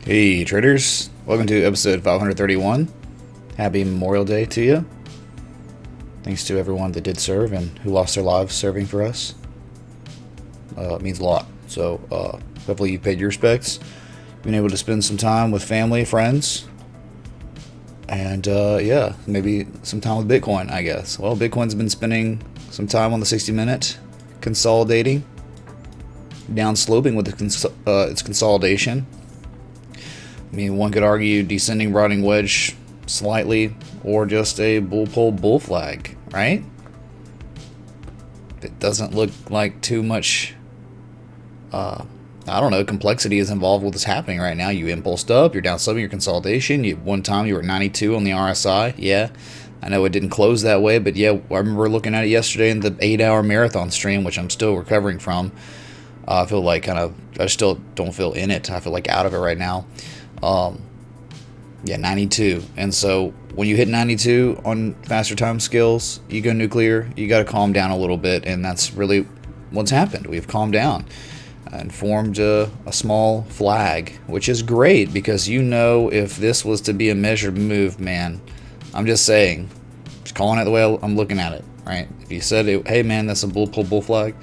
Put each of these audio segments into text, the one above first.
Hey traders, welcome to episode 531. Happy Memorial Day to you. Thanks to everyone that did serve and who lost their lives serving for us. It means a lot. So hopefully you paid your respects, been able to spend some time with family, friends, and yeah, maybe some time with Bitcoin, I guess. Well, Bitcoin's been spending some time on the 60-minute, consolidating, down sloping with its consolidation. I mean, one could argue descending riding wedge slightly, or just a bull pole bull flag, right? It doesn't look like too much, I don't know, complexity is involved with what's happening right now. You impulsed up, you're down sloping your consolidation. One time you were at 92 on the RSI. Yeah, I know it didn't close that way, but yeah, I remember looking at it yesterday in the 8-hour marathon stream, which I'm still recovering from. I feel like I still don't feel in it. I feel like out of it right now. Yeah, 92. And so when you hit 92 on faster time scales, you go nuclear, you got to calm down a little bit. And that's really what's happened. We've calmed down and formed a small flag, which is great because if this was to be a measured move, man, I'm just saying, just calling it the way I'm looking at it, right? If you said, hey man, that's a bull flag.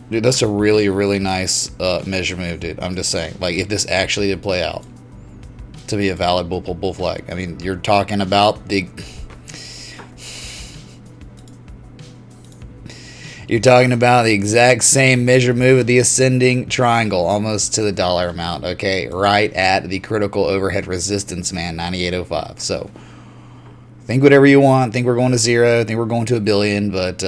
Dude, that's a really, really nice measure move, dude. I'm just saying. Like, if this actually did play out to be a valid bull flag. I mean, you're talking about the... You're talking about the exact same measure move of the ascending triangle, almost to the dollar amount, okay? Right at the critical overhead resistance, man, 98.05. So, think whatever you want. Think we're going to zero. Think we're going to a billion, but...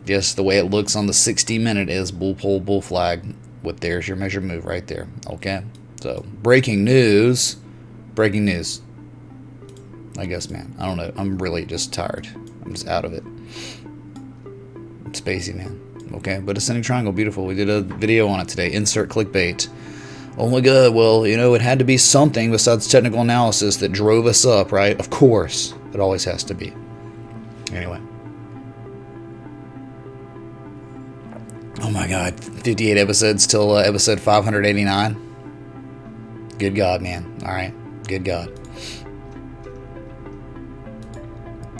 just the way it looks on the 60-minute is bull pole, bull flag. There's your measure move right there. Okay. So breaking news. I guess, man. I don't know. I'm really just tired. I'm just out of it. It's spacey, man. Okay. But ascending triangle, beautiful. We did a video on it today. Insert clickbait. Oh my god. Well, it had to be something besides technical analysis that drove us up, right? Of course. It always has to be. Anyway. Oh my god, 58 episodes till episode 589. Good God, man. Alright, good God.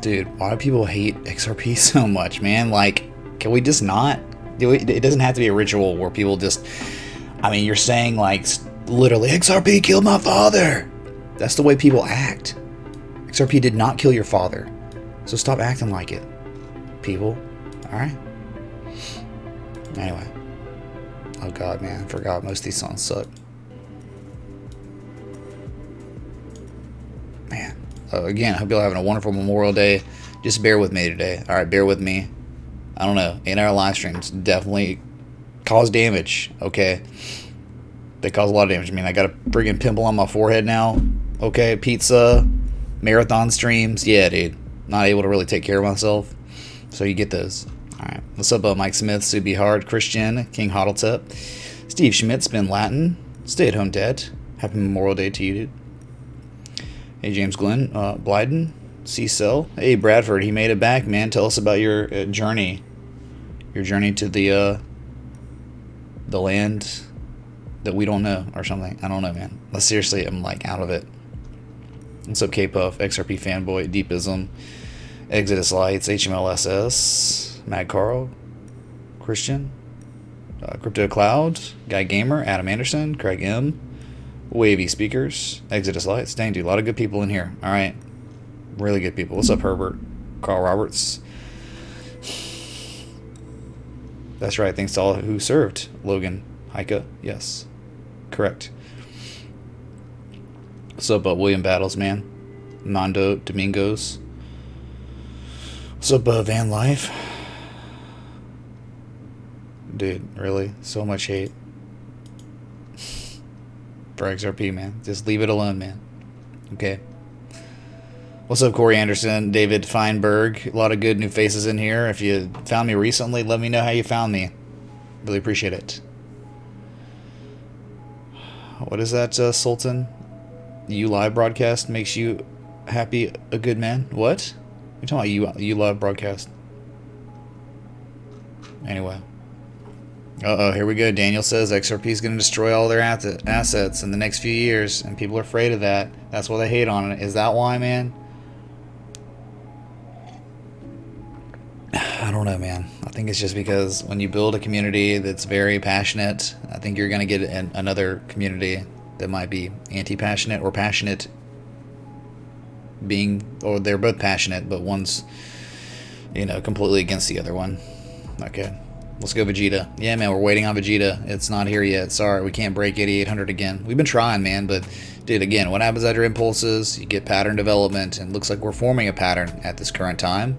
Dude, why do people hate XRP so much, man? Like, can we just not? It doesn't have to be a ritual where people just... I mean, you're saying, like, literally, XRP killed my father! That's the way people act. XRP did not kill your father. So stop acting like it, people. Alright? Anyway. Oh god, man. I forgot most of these songs suck. Man. Again, I hope y'all having a wonderful Memorial Day. Just bear with me today. Alright, bear with me. I don't know. 8-hour live streams definitely cause damage. Okay. They cause a lot of damage. I mean, I got a friggin' pimple on my forehead now. Okay. Pizza. Marathon streams. Yeah, dude. Not able to really take care of myself. So you get those. Alright, what's up, Mike Smith, Subi Hard, Christian, King Hoddletep, Steve Schmidt, Spin Latin, Stay at Home Dad, Happy Memorial Day to you, dude. Hey, James Glenn, Blyden, C-Cell, hey, Bradford, he made it back, man. Tell us about your journey to the land that we don't know, or something. I don't know, man. Seriously, I'm, like, out of it. What's up, K-Puff, XRP Fanboy, Deepism, Exodus Lights, HMLSS, Mad Carl, Christian, Crypto Cloud, Guy Gamer, Adam Anderson, Craig M, Wavy Speakers, Exodus Lights. Dang, dude, a lot of good people in here. All right, really good people. What's up, Herbert? Carl Roberts. That's right. Thanks to all who served. Logan, Heika, yes, correct. What's up, William Battles, man? Mondo Domingos. What's up, Van Life? Dude, really? So much hate for XRP, man. Just leave it alone, man. Okay. What's up, Corey Anderson, David Feinberg? A lot of good new faces in here. If you found me recently, let me know how you found me. Really appreciate it. What is that, Sultan? You live broadcast makes you happy, a good man? What? You're talking about you live broadcast. Anyway. Uh-oh, here we go. Daniel says XRP is going to destroy all their assets in the next few years, and people are afraid of that. That's why they hate on it. Is that why, man? I don't know, man. I think it's just because when you build a community that's very passionate, I think you're going to get another community that might be anti-passionate or passionate or they're both passionate, but one's, completely against the other one. Okay. Let's go Vegeta. Yeah, man, we're waiting on Vegeta. It's not here yet. Sorry, we can't break 8,800 again. We've been trying, man, but, dude, again, what happens after impulses? You get pattern development, and it looks like we're forming a pattern at this current time.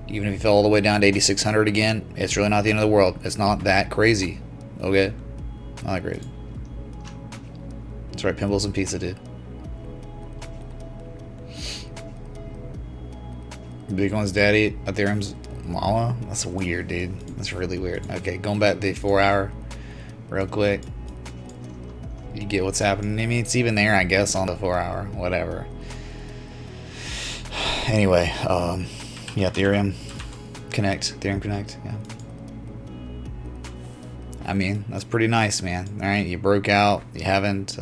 Even if you fell all the way down to 8,600 again, it's really not the end of the world. It's not that crazy, okay? Not that crazy. That's right, pimples and pizza, dude. Bitcoin's daddy, Ethereum's mama? That's weird, dude. That's really weird. Okay, going back to the 4 hour real quick. You get what's happening. I mean, it's even there, I guess, on the 4 hour. Whatever. Anyway, yeah, Ethereum Connect. Yeah. I mean, that's pretty nice, man. Alright, you broke out. You haven't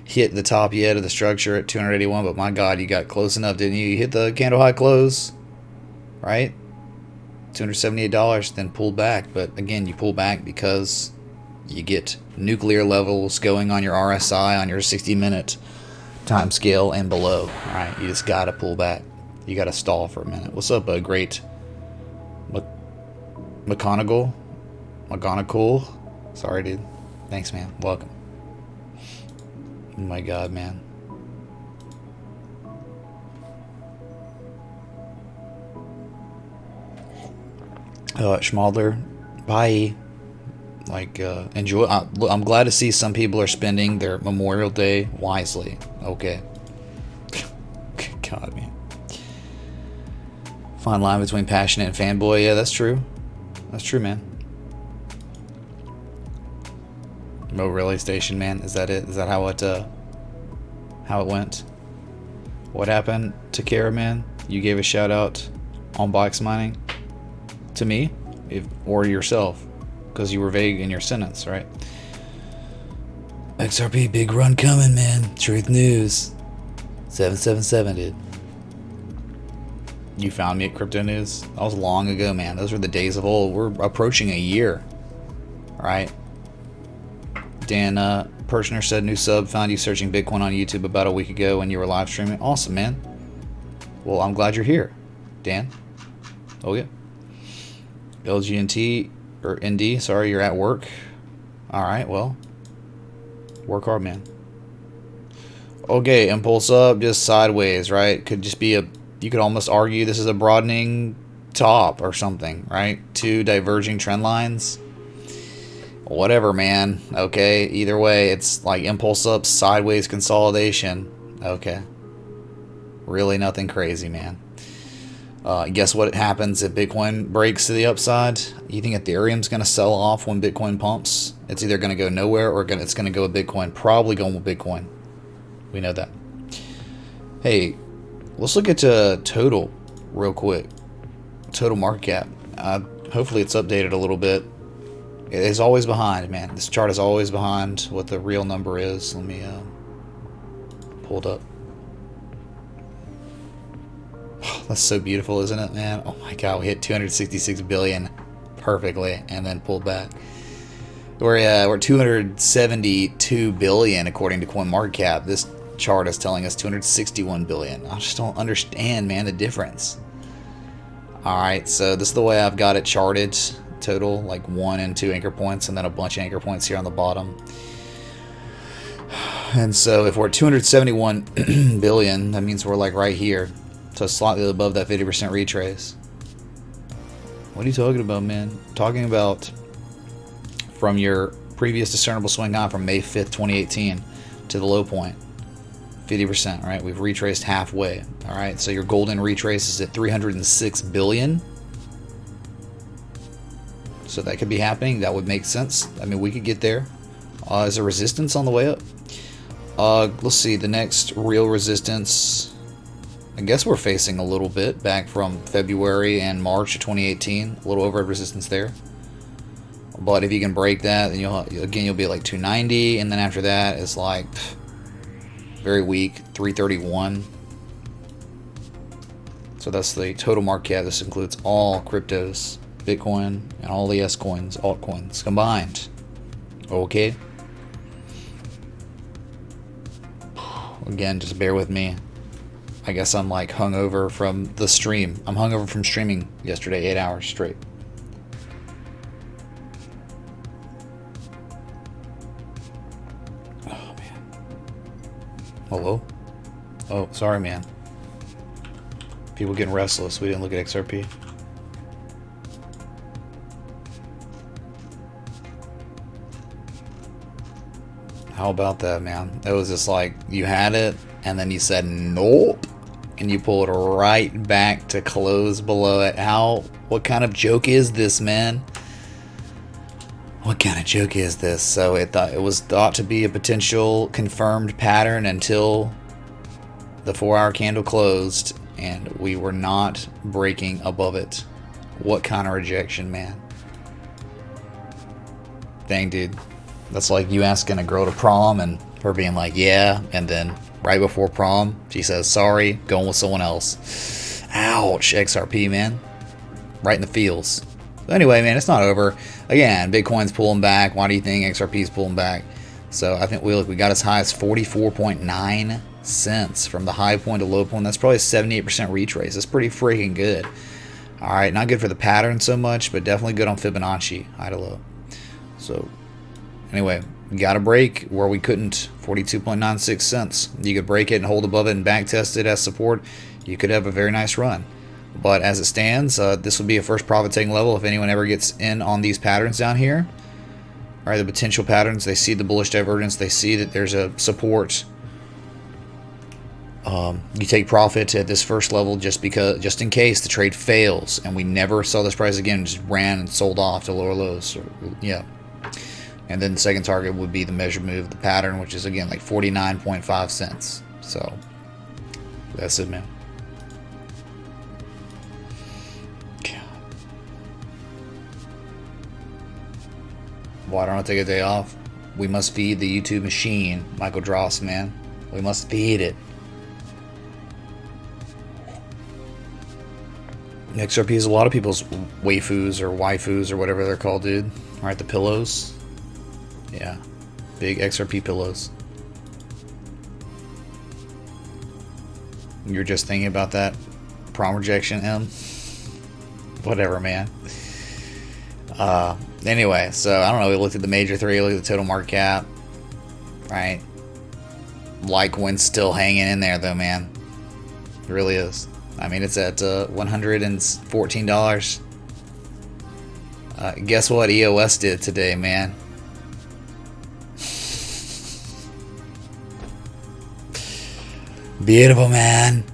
hit the top yet of the structure at 281, but my god, you got close enough, didn't you? You hit the candle high close, right? $278, then pulled back. But again, you pull back because you get nuclear levels going on your RSI on your 60-minute time scale and below. All right, you just gotta pull back. You gotta stall for a minute. What's up, a great McGonagall? Sorry, dude. Thanks, man. Welcome. Oh my god, man. Schmaldler, bye. Enjoy. I'm glad to see some people are spending their Memorial Day wisely. Okay. God, man. Fine line between passionate and fanboy. Yeah, that's true. That's true, man. Remote relay station, man. Is that it? Is that how it went? What happened to Kara, man? You gave a shout out on box mining to me, or yourself, because you were vague in your sentence, right? XRP, big run coming, man. Truth News. 777, dude. You found me at Crypto News. That was long ago, man. Those were the days of old. We're approaching a year, right? Dan Pershner said, new sub, found you searching Bitcoin on YouTube about a week ago when you were live streaming. Awesome, man. Well, I'm glad you're here, Dan. Oh, yeah. LGNT, or ND, sorry, you're at work. Alright, well, work hard, man. Okay, impulse up, just sideways, right? Could just be you could almost argue this is a broadening top or something, right? Two diverging trend lines. Whatever, man. Okay, either way, it's like impulse up, sideways consolidation. Okay. Really nothing crazy, man. Guess what happens if Bitcoin breaks to the upside? You think Ethereum's going to sell off when Bitcoin pumps? It's either going to go nowhere or it's going to go with Bitcoin. Probably going with Bitcoin. We know that. Hey, let's look at total real quick. Total market cap. Hopefully it's updated a little bit. It is always behind, man. This chart is always behind what the real number is. Let me pull it up. That's so beautiful, isn't it, man? Oh my god, we hit 266 billion perfectly and then pulled back. We're 272 billion according to CoinMarketCap. This chart is telling us 261 billion. I just don't understand, man, the difference. Alright, so this is the way I've got it charted. Total, like 1 and 2 anchor points, and then a bunch of anchor points here on the bottom. And so if we're at 271 billion, that means we're like right here. So slightly above that 50% retrace. What are you talking about, man? Talking about from your previous discernible swing high from May 5th, 2018 to the low point. 50%, right? We've retraced halfway. Alright, so your golden retrace is at 306 billion. So that could be happening. That would make sense. I mean, we could get there. Is there resistance on the way up? Let's see. The next real resistance, I guess we're facing a little bit back from February and March of 2018. A little overhead resistance there. But if you can break that, then you'll be at like 290, and then after that it's like very weak 331. So that's the total market cap. This includes all cryptos, Bitcoin, and all the S coins, altcoins combined. Okay. Again, just bear with me. I guess I'm like hungover from the stream. I'm hungover from streaming yesterday, 8 hours straight. Oh man. Hello? Oh, sorry, man. People getting restless. We didn't look at XRP. How about that, man? It was just like you had it, and then you said nope, and you pulled right back to close below it. What kind of joke is this, man? What kind of joke is this? So it was thought to be a potential confirmed pattern until the 4-hour candle closed, and we were not breaking above it. What kind of rejection, man? Dang, dude. That's like you asking a girl to prom and her being like, yeah, and then right before prom, she says, sorry, going with someone else. Ouch, XRP, man. Right in the feels. But anyway, man, it's not over. Again, Bitcoin's pulling back. Why do you think XRP's pulling back? So I think we got as high as 44.9 cents from the high point to low point. That's probably a 78% retrace. That's pretty freaking good. All right, not good for the pattern so much, but definitely good on Fibonacci, high to low. So anyway, we got a break where we couldn't. 42.96 cents. You could break it and hold above it and back test it as support. You could have a very nice run. But as it stands, this would be a first profit taking level if anyone ever gets in on these patterns down here. All right, the potential patterns. They see the bullish divergence. They see that there's a support. You take profit at this first level just in case the trade fails, and we never saw this price again. Just ran and sold off to lower lows. Yeah. And then the second target would be the measured move, the pattern, which is again like 49.5 cents. So that's it, man. Why don't I take a day off? We must feed the YouTube machine, Michael Dross, man. We must feed it. XRP is a lot of people's waifus or waifus or whatever they're called, dude. All right, the pillows. Yeah, big XRP pillows. You're just thinking about that prom rejection, M? Whatever, man. Anyway, so I don't know. We looked at the major three, looked at the total market cap, right? Litecoin's still hanging in there, though, man. It really is. I mean, it's at $114. Guess what EOS did today, man? Beautiful, man.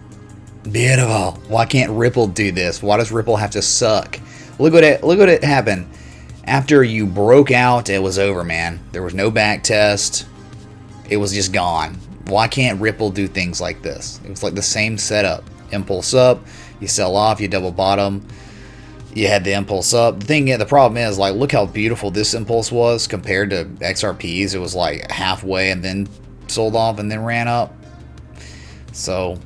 Beautiful. Why can't Ripple do this? Why does Ripple have to suck? Look what it happened. After you broke out, it was over, man. There was no back test. It was just gone. Why can't Ripple do things like this? It was like the same setup. Impulse up, you sell off, you double bottom. You had the impulse up. The problem is, like, look how beautiful this impulse was compared to XRP's. It was like halfway and then sold off and then ran up. So,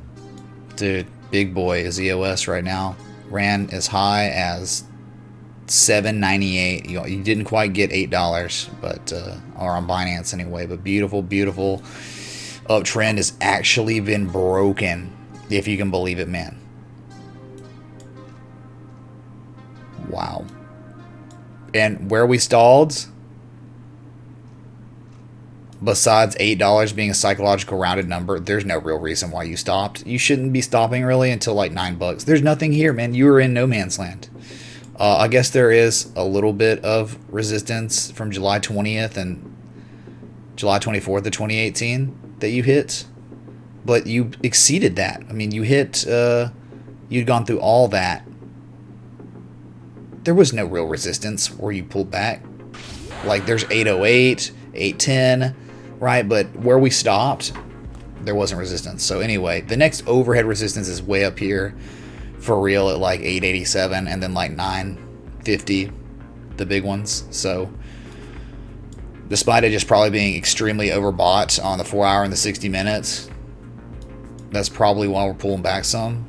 dude, big boy is EOS right now. Ran as high as $7.98. You didn't quite get $8, but or on Binance anyway. But beautiful, beautiful uptrend has actually been broken, if you can believe it, man. Wow. And where we stalled, besides $8 being a psychological rounded number, there's no real reason why you stopped. You shouldn't be stopping really until like $9. There's nothing here, man. You were in no man's land. I guess there is a little bit of resistance from July 20th and July 24th of 2018 that you hit, but you exceeded that. I mean, you hit, you'd gone through all that. There was no real resistance where you pulled back. Like, there's 808, 810, right? But where we stopped, there wasn't resistance. So anyway, the next overhead resistance is way up here for real at like 887 and then like 950. the big ones. So despite it just probably being extremely overbought on the 4 hour and the 60 minutes, that's probably why we're pulling back some.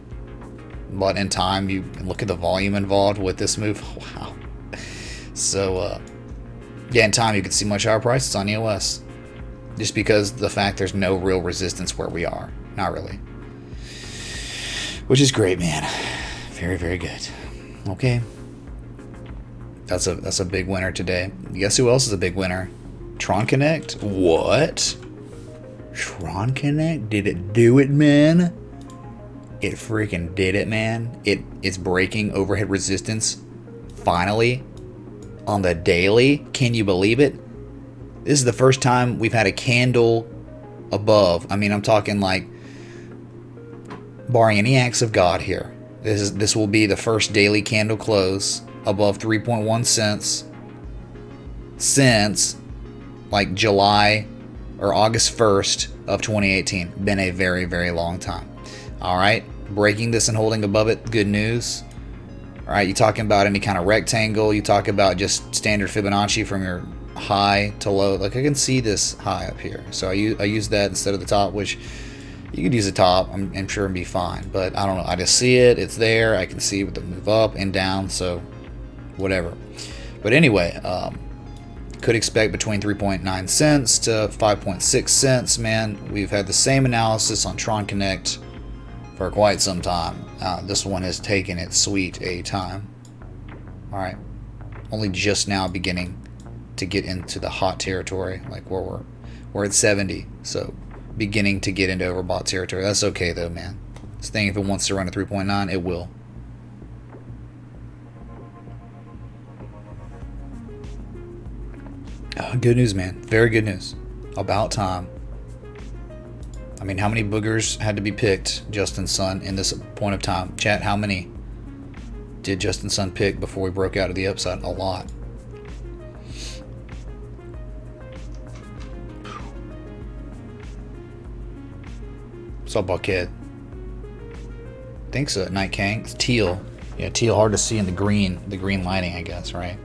But in time, you look at the volume involved with this move. Wow. So yeah, in time you can see much higher prices on EOS, just because the fact there's no real resistance where we are. Not really. Which is great, man. Very, very good. Okay. That's a big winner today. Guess who else is a big winner? Tron Connect? What? Tron Connect? Did it do it, man? It freaking did it, man. It's breaking overhead resistance finally on the daily. Can you believe it? This is the first time we've had a candle above. I mean, I'm talking like, barring any acts of God here, this will be the first daily candle close above 3.1 cents since like July or August 1st of 2018. Been a very, very long time. All right, breaking this and holding above it, good news. All right, you talking about any kind of rectangle, you talk about just standard Fibonacci from your high to low. Like, I can see this high up here, so I use that instead of the top, which you could use the top, I'm sure, and be fine. But I don't know, I just see it, it's there, I can see the move up and down, so whatever. But anyway, could expect between 3.9 cents to 5.6 cents, man. We've had the same analysis on Tron Connect for quite some time. This one has taken its sweet a time. All right, only just now beginning to get into the hot territory, like where we're at 70, so beginning to get into overbought territory. That's okay though, man. This thing, if it wants to run a 3.9, it will. Good news, man. Very good news. About time. I mean, how many boogers had to be picked, Justin Sun, in this point of time? Chat, how many did Justin Sun pick before we broke out of the upside? A lot. Saw Buckhead. Think so. Night Kang. It's teal. Yeah, teal hard to see in the green lighting, I guess, right?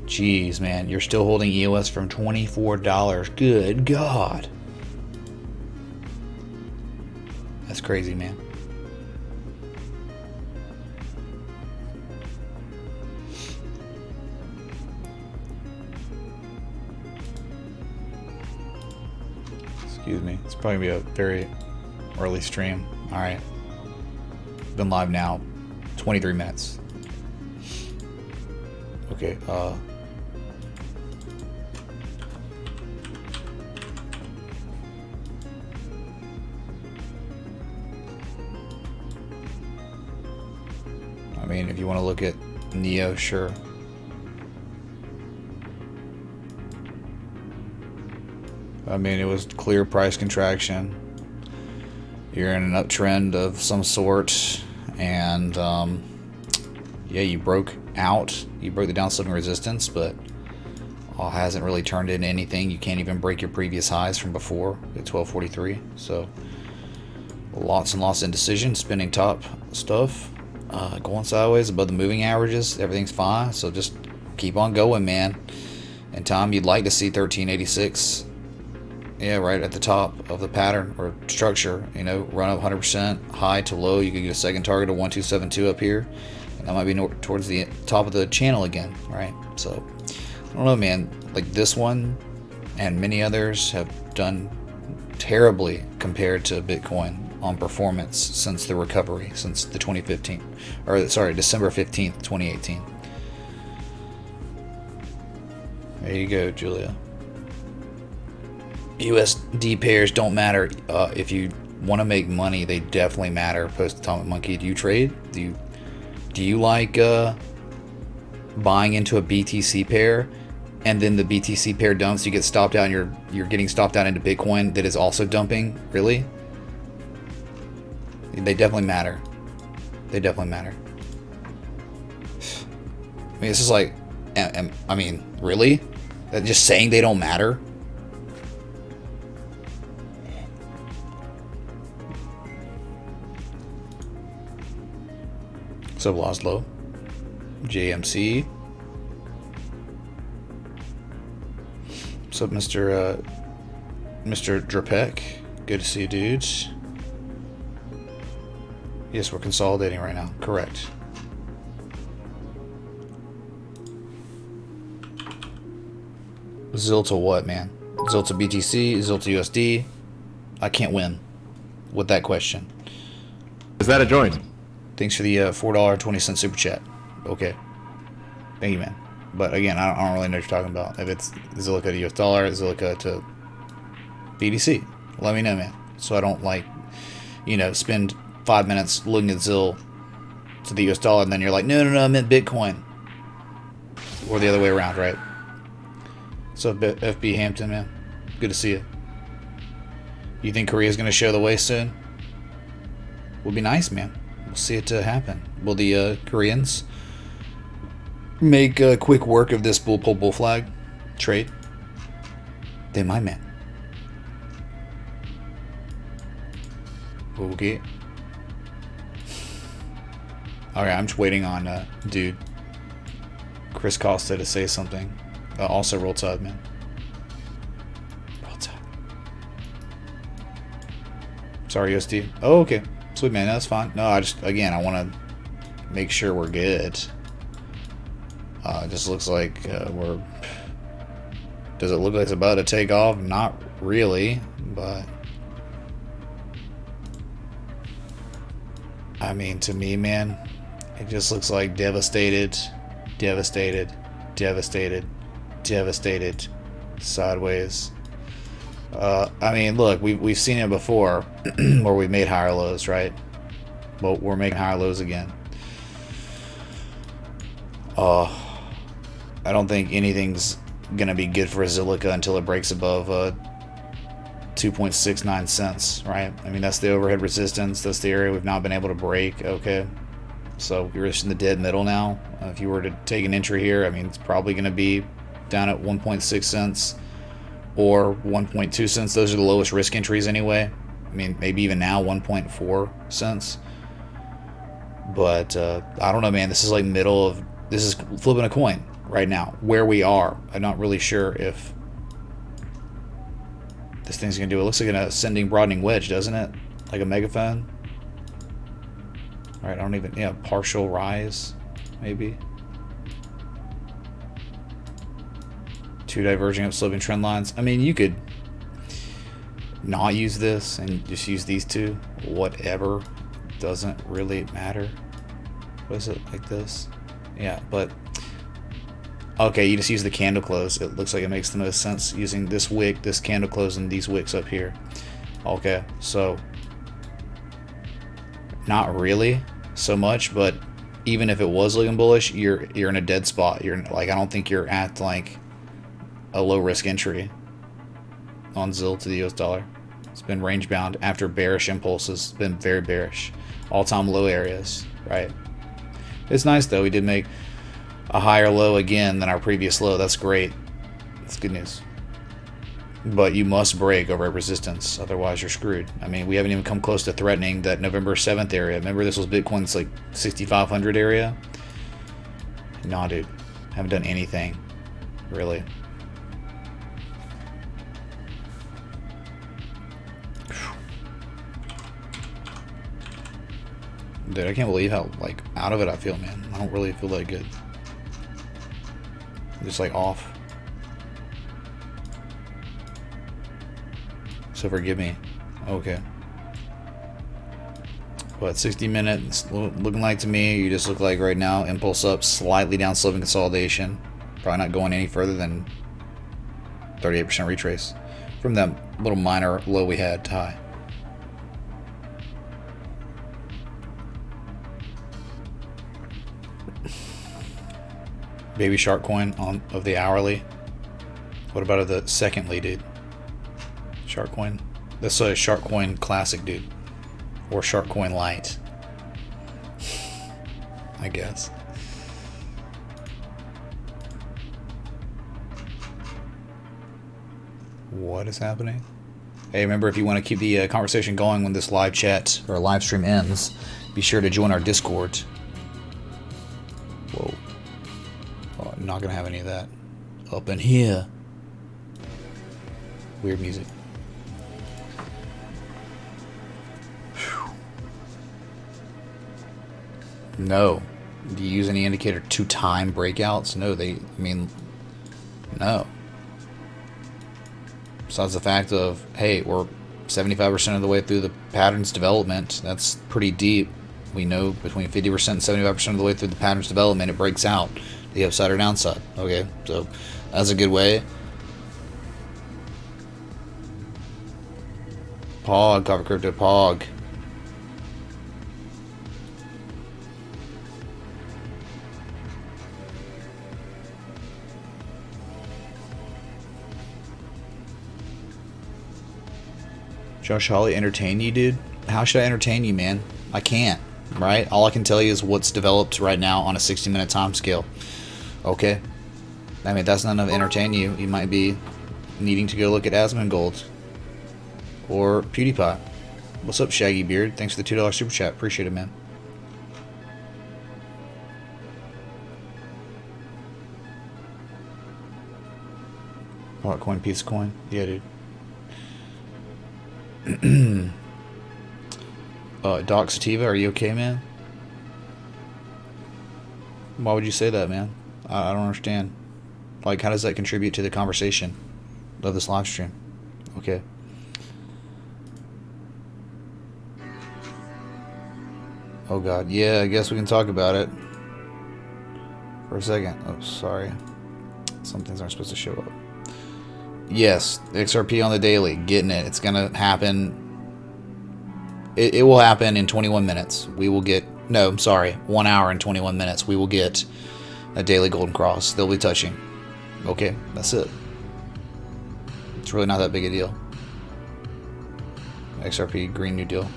Jeez, man, you're still holding EOS from $24. Good God. That's crazy, man. Excuse me. It's probably going to be a very early stream. All right. Been live now 23 minutes. Okay, I mean, if you want to look at Neo, sure. I mean, it was clear price contraction. You're in an uptrend of some sort, and yeah, you broke out. You broke the downsloping resistance, but hasn't really turned into anything. You can't even break your previous highs from before at 1243. So lots and lots of indecision, spinning top stuff. Going sideways above the moving averages, everything's fine, so just keep on going, man. In time, you'd like to see 1386, yeah, right at the top of the pattern or structure, you know, run up 100% high to low. You could get a second target of 1272 up here, and that might be towards the top of the channel again, right? So I don't know, man, like this one and many others have done terribly compared to Bitcoin on performance since the recovery, since the 2015, or sorry, December 15th, 2018. There you go, Julia. USD pairs don't matter. If you want to make money, they definitely matter. Post Atomic Monkey, do you trade? Do you like buying into a BTC pair, and then the BTC pair dumps, you get stopped out, and you're getting stopped out into Bitcoin that is also dumping? Really? They definitely matter. They definitely matter. I mean, it's just like, I mean, really? Just saying they don't matter? What's up, Laszlo? JMC. What's up, Mr. Drapek? Good to see you, dudes. Yes, we're consolidating right now. Correct. ZIL to what, man? ZIL to BTC, ZIL to USD. I can't win with that question. Is that a joint? Thanks for the $4.20 super chat. Okay. Thank you, man. But again, I don't really know what you're talking about. If it's Zilliqa to US dollar, Zilliqa to BTC, let me know, man. So I don't, like, you know, spend 5 minutes looking at ZIL to the US dollar and then you're like, no, I meant Bitcoin. Or the other way around, right? So FB Hampton, man. Good to see you. You think Korea's going to show the way soon? Would be nice, man. We'll see it happen. Will the Koreans make quick work of this bull flag trade? They might, man. Okay. Alright, I'm just waiting on dude Chris Costa to say something. Also roll tide, man. Roll tide. Sorry, USD. Oh, okay. Sweet, man. That's fine. No, I want to make sure we're good. It just looks like we're... Does it look like it's about to take off? Not really, but... I mean, to me, man, it just looks like devastated, sideways. I mean, look, we've seen it before where we've made higher lows, right? Well, we're making higher lows again. I don't think anything's gonna be good for Zilliqa until it breaks above 2.69 cents, right? I mean, that's the overhead resistance. That's the area we've not been able to break. Okay, so you're just in the dead middle now. If you were to take an entry here, I mean, it's probably going to be down at 1.6 cents or 1.2 cents. Those are the lowest risk entries anyway. I mean, maybe even now 1.4 cents. But I don't know, man. This is like this is flipping a coin right now. Where we are, I'm not really sure if this thing's gonna do. It looks like an ascending broadening wedge, doesn't it? Like a megaphone. All right, I don't even. Yeah, partial rise, maybe. Two diverging up sloping trend lines. I mean, you could not use this and just use these two. Whatever, doesn't really matter. What is it, like this? Yeah, but okay, you just use the candle close. It looks like it makes the most sense using this wick, this candle close, and these wicks up here. Okay, so not really so much, but even if it was looking bullish, you're in a dead spot. You're like, I don't think you're at like a low risk entry on ZIL to the US dollar. It's been range bound after bearish impulses. It's been very bearish. All-time low areas, right? It's nice though. We did make a higher low again than our previous low. That's great. That's good news. But you must break over resistance, otherwise you're screwed. I mean, we haven't even come close to threatening that November 7th area. Remember, this was Bitcoin's like 6,500 area? Nah, dude. Haven't done anything, really. Dude, I can't believe how, like, out of it I feel, man. I don't really feel that good. I'm just, like, off. So forgive me. Okay. But 60 minutes looking like to me, you just look like right now, impulse up, slightly down sloping consolidation. Probably not going any further than 38% retrace from that little minor low we had to high. Baby shark coin of the hourly. What about the secondly, dude? Shark coin. That's a shark coin classic, dude, or shark coin light, I guess. What is happening? Hey, remember, if you want to keep the conversation going when this live chat or live stream ends, be sure to join our Discord. I'm not gonna have any of that up in here. Weird music. Whew. No. Do you use any indicator to time breakouts? No, no. Besides the fact of, hey, we're 75% of the way through the pattern's development. That's pretty deep. We know between 50% and 75% of the way through the pattern's development, it breaks out the upside or downside. Okay, so that's a good way. Pog, Cover Crypto Pog. Josh Hawley, entertain you, dude? How should I entertain you, man? I can't, right? All I can tell you is what's developed right now on a 60-minute time scale. Okay? I mean, that's not enough to entertain you. You might be needing to go look at Asmongold or PewDiePie. What's up, Shaggy Beard? Thanks for the $2 super chat. Appreciate it, man. Coin, piece of coin. Yeah, dude. Doc Sativa, are you okay, man? Why would you say that, man? I don't understand. Like, how does that contribute to the conversation of this live stream? Okay. Oh god, yeah, I guess we can talk about it for a second. Oh, sorry. Some things aren't supposed to show up. Yes, XRP on the daily, getting it. It's gonna happen. It will happen in 21 minutes. We will get, no, I'm sorry, 1 hour and 21 minutes. We will get a daily golden cross. They'll be touching. Okay, that's it. It's really not that big a deal. XRP, Green New Deal.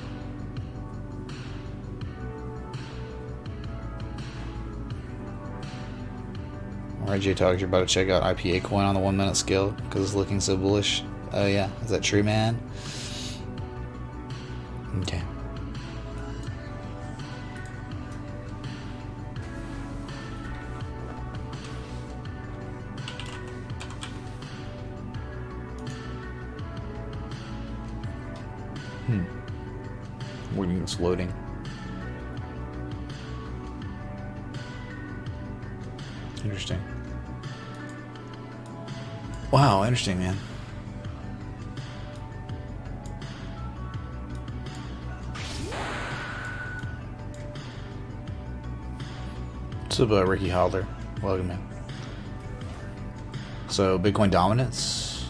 Alright, JTogs, you're about to check out IPA coin on the 1 minute scale because it's looking so bullish. Oh yeah, is that true, man? Okay. Waiting, it's loading. Interesting. Wow, interesting, man. What's up, Ricky Holder? Welcome, man. So, Bitcoin dominance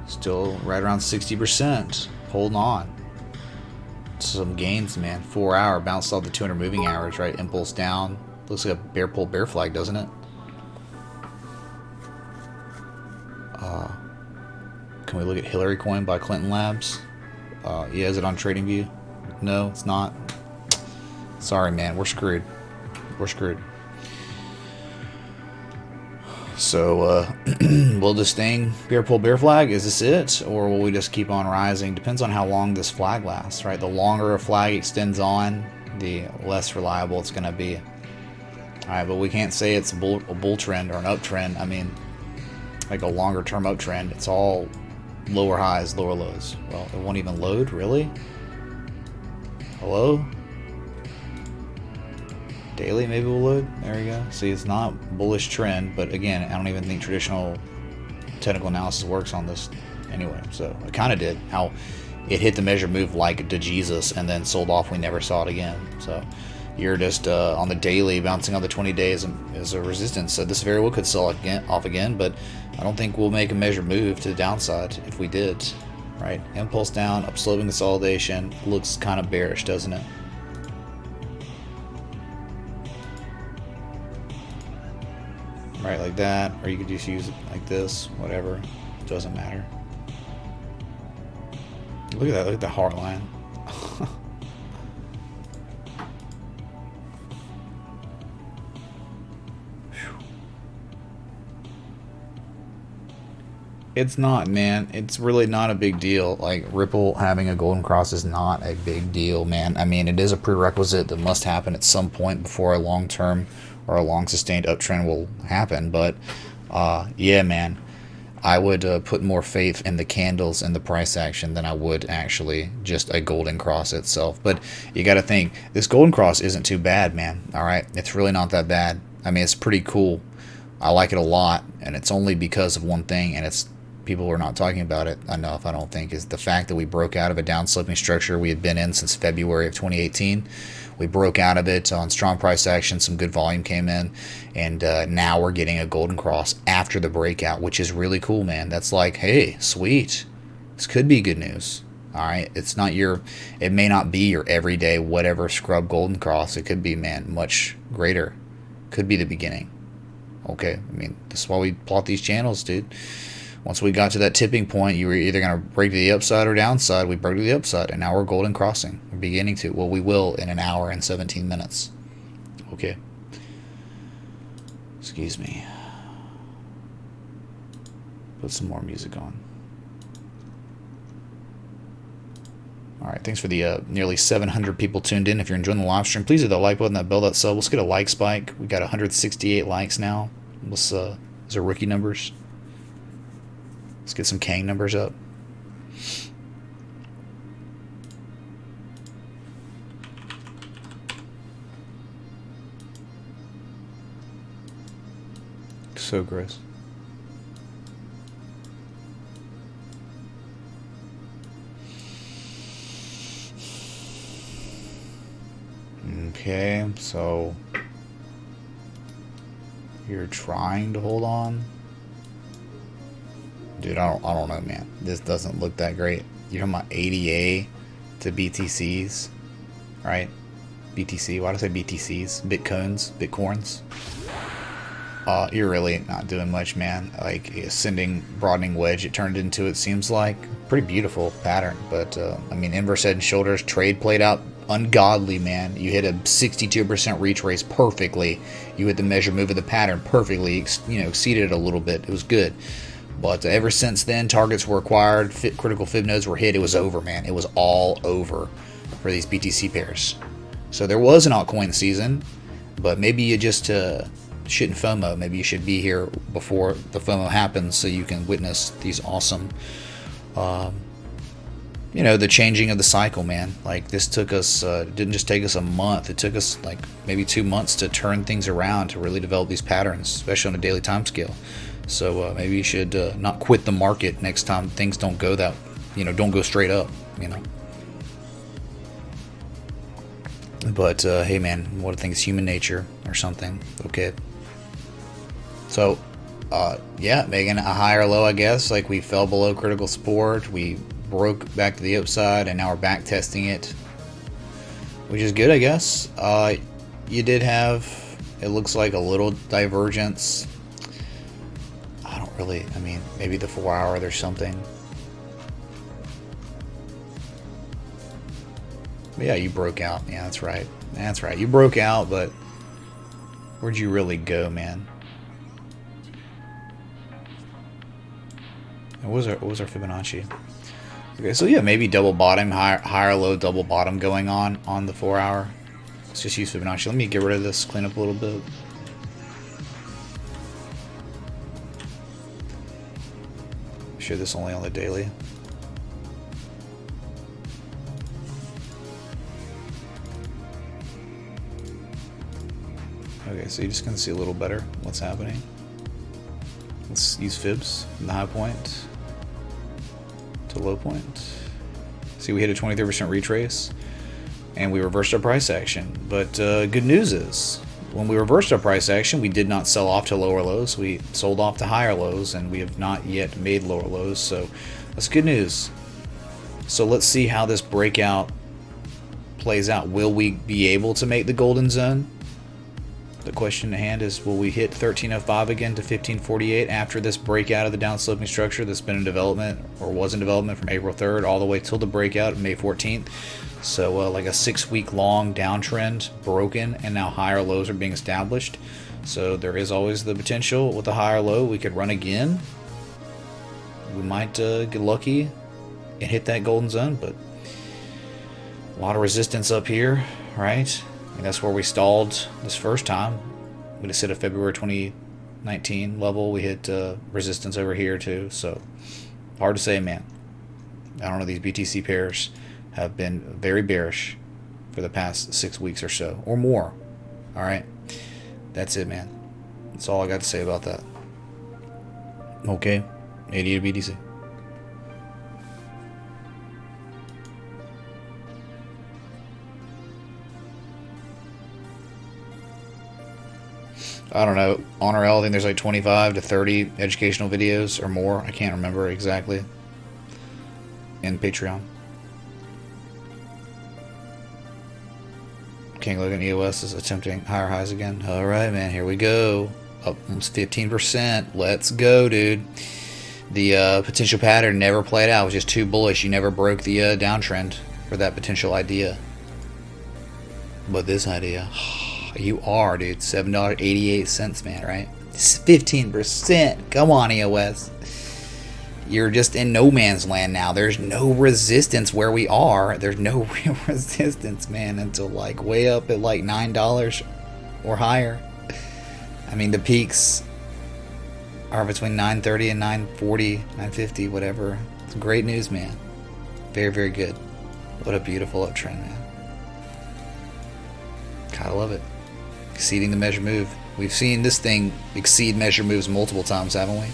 still right around 60%. Holding on. Some gains, man. 4 hour bounced off the 200 moving average, right? Impulse down. Looks like a bear pull bear flag, doesn't it? Can we look at Hillary coin by Clinton Labs? Yeah, is it on TradingView? No, it's not. Sorry, man. We're screwed. We're screwed. So, will this thing bear pull bear flag? Is this it? Or will we just keep on rising? Depends on how long this flag lasts, right? The longer a flag extends on, the less reliable it's going to be. Alright, but we can't say it's a bull trend or an uptrend. I mean, like a longer term uptrend. It's all lower highs, lower lows. Well, it won't even load, really? Hello? Daily maybe will load. There we go. See, it's not bullish trend, but again, I don't even think traditional technical analysis works on this anyway. So it kind of did. How it hit the measure move like to Jesus and then sold off. We never saw it again. So you're just on the daily bouncing on the 20 days as a resistance. So this very well could sell off again, but I don't think we'll make a measured move to the downside if we did. Right? Impulse down, upsloping consolidation. Looks kind of bearish, doesn't it? Right, like that, or you could just use it like this, whatever, doesn't matter. Look at that, look at the heart line. It's not, man. It's really not a big deal. Like, Ripple having a golden cross is not a big deal, man. I mean, it is a prerequisite that must happen at some point before a long-term or a long sustained uptrend will happen. But yeah, man, I would put more faith in the candles and the price action than I would actually just a golden cross itself. But you got to think, this golden cross isn't too bad, man. All right, it's really not that bad. I mean, it's pretty cool. I like it a lot, and it's only because of one thing, and it's people are not talking about it enough, I don't think, is the fact that we broke out of a downsloping structure we had been in since February of 2018. We broke out of it on strong price action, some good volume came in, and now we're getting a golden cross after the breakout, which is really cool, man. That's like, hey, sweet. This could be good news. All right, it may not be your everyday whatever scrub golden cross. It could be, man, much greater. Could be the beginning. Okay, I mean, that's why we plot these channels, dude. Once we got to that tipping point, you were either going to break to the upside or downside. We broke to the upside, and now we're golden crossing. We're beginning to. Well, we will in an hour and 17 minutes. Okay. Excuse me. Put some more music on. All right, thanks for the nearly 700 people tuned in. If you're enjoying the live stream, please hit that like button, that bell, that sub. Let's get a like spike. We got 168 likes now. Those are rookie numbers. Let's get some Kang numbers up. So gross. Okay, so you're trying to hold on. Dude, I don't know, man. This doesn't look that great. You're talking about ADA to BTCs, right? BTC. Why do I say BTCs? Bitcoins. You're really not doing much, man. Like ascending, broadening wedge. It turned into, it seems like, pretty beautiful pattern. But I mean, inverse head and shoulders trade played out ungodly, man. You hit a 62% retrace perfectly. You hit the measure move of the pattern perfectly. You know, exceeded it a little bit. It was good. But ever since then, targets were acquired, critical fib nodes were hit. It was over, man. It was all over for these BTC pairs. So there was an altcoin season, but maybe you just shouldn't FOMO. Maybe you should be here before the FOMO happens so you can witness these awesome, you know, the changing of the cycle, man. Like this took us, it didn't just take us a month. It took us like maybe 2 months to turn things around, to really develop these patterns, especially on a daily time scale. So maybe you should not quit the market next time things don't go that, you know, don't go straight up, you know. But hey, man, what I think is human nature or something. Okay. So, yeah, making a higher low, I guess. Like we fell below critical support, we broke back to the upside, and now we're back testing it, which is good, I guess. You did have, it looks like, a little divergence. Really, I mean, maybe the 4 hour there's something. But yeah, you broke out. Yeah, that's right. That's right. You broke out, but where'd you really go, man? What was our Fibonacci? Okay, so yeah, maybe double bottom, higher low, double bottom going on the 4 hour. Let's just use Fibonacci. Let me get rid of this, clean up a little bit. Show this only on the daily. Okay, so you're just gonna see a little better what's happening. Let's use fibs from the high point to low point. See, we hit a 23% retrace and we reversed our price action. But good news is, when we reversed our price action, we did not sell off to lower lows. We sold off to higher lows, and we have not yet made lower lows. So that's good news. So let's see how this breakout plays out. Will we be able to make the golden zone? The question at hand is, will we hit 1305 again to 1548 after this breakout of the downsloping structure that's been in development, or was in development, from April 3rd all the way till the breakout May 14th? So like a 6-week long downtrend broken, and now higher lows are being established. So there is always the potential with a higher low we could run again. We might get lucky and hit that golden zone, but a lot of resistance up here, right? And that's where we stalled this first time. We just hit a February 2019 level. We hit resistance over here too. So hard to say, man. I don't know. These BTC pairs have been very bearish for the past 6 weeks or so, or more. All right, that's it, man. That's all I got to say about that. Okay, 88 BTC. I don't know. On RL, I think there's like 25 to 30 educational videos or more. I can't remember exactly. In Patreon. King Logan EOS is attempting higher highs again. All right, man. Here we go. Up almost 15%. Let's go, dude. The potential pattern never played out. It was just too bullish. You never broke the downtrend for that potential idea. But this idea, you are, dude. $7.88, man, right? It's 15%. Come on, EOS. You're just in no man's land now. There's no resistance where we are. There's no real resistance, man, until like way up at like $9 or higher. I mean, the peaks are between 930 and 940, 950, whatever. It's great news, man. Very, very good. What a beautiful uptrend, man. Gotta love it. Exceeding the measure move. We've seen this thing exceed measure moves multiple times, haven't we?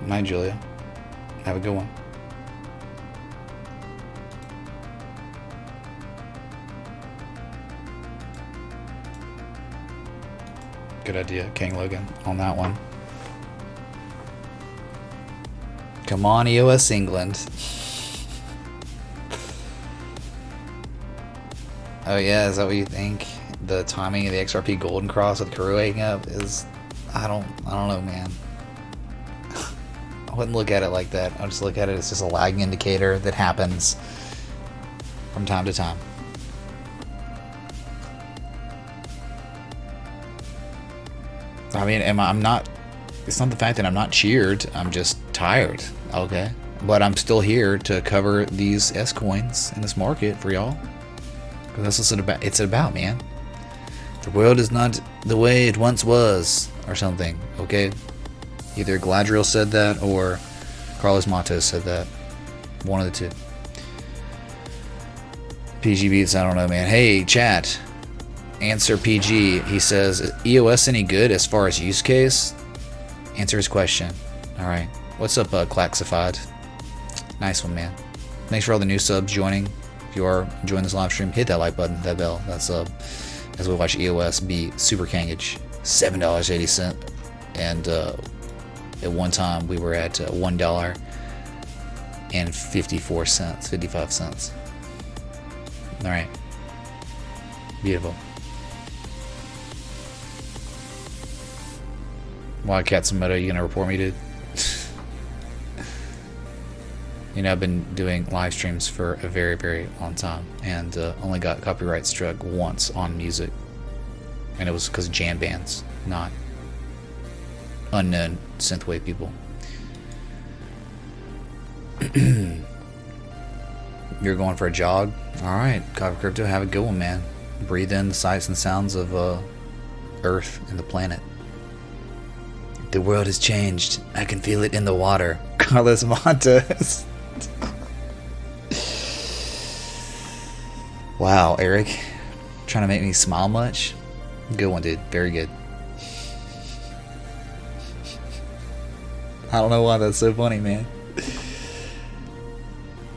Night, Julia. Have a good one. Good idea, King Logan, on that one. Come on, EOS England. Oh yeah, is that what you think? The timing of the XRP Golden Cross with Kuru waking up is, I don't know, man. I wouldn't look at it like that. I'll just look at it as just a lagging indicator that happens from time to time. I mean, I'm not, it's not the fact that I'm not cheered, I'm just tired, okay? But I'm still here to cover these S coins in this market for y'all. Because that's what it's about, man. The world is not the way it once was, or something, okay? Either Gladriel said that or Carlos Matos said that. One of the two. PG Beats, I don't know, man. Hey, chat. Answer PG. He says, is EOS any good as far as use case? Answer his question. Alright. What's up, Claxified? Nice one, man. Thanks for all the new subs joining. If you are enjoying this live stream, hit that like button, that bell, that sub. As we watch EOS be super kangage. $7.80. And, at one time, we were at $1 and 55 cents. All right. Beautiful. Wildcat Samoto, you gonna report me, dude? You know, I've been doing live streams for a very, very long time, and only got copyright struck once on music, and it was because of jam bands, not unknown synthwave people. You're going for a jog? Alright, Copper Crypto, have a good one, man. Breathe in the sights and sounds of Earth and the planet. The world has changed. I can feel it in the water. Carlos Montes. Wow, Eric. Trying to make me smile much? Good one, dude. Very good. I don't know why that's so funny, man.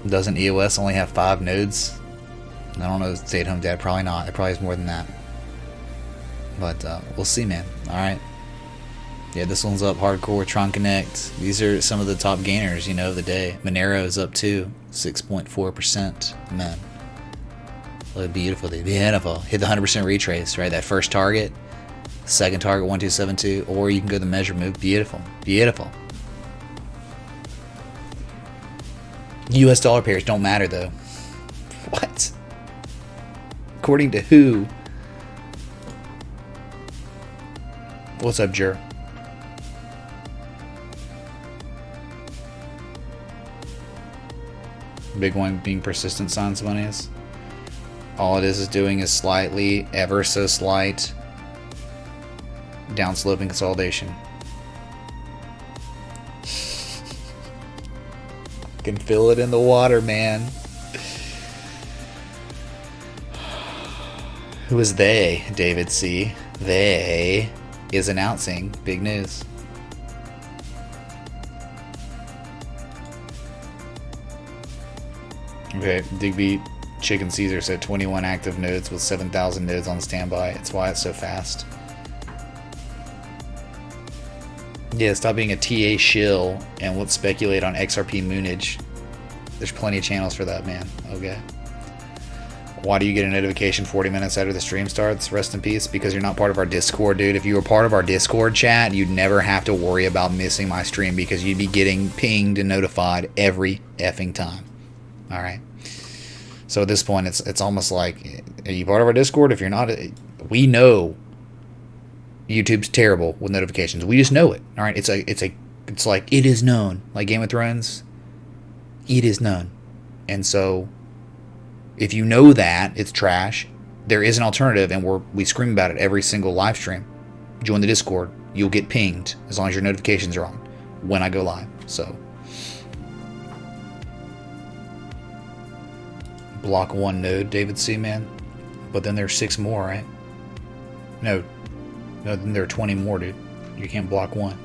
Doesn't EOS only have 5 nodes? I don't know. Stay at home dad. Probably not. It probably is more than that. But we'll see, man. Alright. Yeah, this one's up hardcore. Tron Connect. These are some of the top gainers, you know, of the day. Monero is up too. 6.4%. Man. Look beautiful, dude. Beautiful. Hit the 100% retrace, right? That first target. Second target, 1272. Or you can go the measure move. Beautiful. Beautiful. US dollar pairs don't matter though. What? According to who? What's up, Jer? Bitcoin being persistent science monies. All it is doing is slightly, ever so slight, downsloping consolidation. Can feel it in the water, man. Who is they? David C. They is announcing big news. Okay, Digby Chicken Caesar said 21 active nodes with 7,000 nodes on standby. It's why it's so fast. Yeah, stop being a TA shill and let's speculate on XRP moonage. There's plenty of channels for that, man. Okay. Why do you get a notification 40 minutes after the stream starts? Rest in peace. Because you're not part of our Discord, dude. If you were part of our Discord chat, you'd never have to worry about missing my stream because you'd be getting pinged and notified every effing time. Alright. So at this point, it's almost like, are you part of our Discord? If you're not, we know YouTube's terrible with notifications. We just know it. All right, it's like it is known. Like Game of Thrones, it is known. And so, if you know that it's trash, there is an alternative, and we scream about it every single live stream. Join the Discord. You'll get pinged as long as your notifications are on when I go live. So, block one node, David C. Man, but then there's 6 more, right? No, then there are 20 more, dude. You can't block one.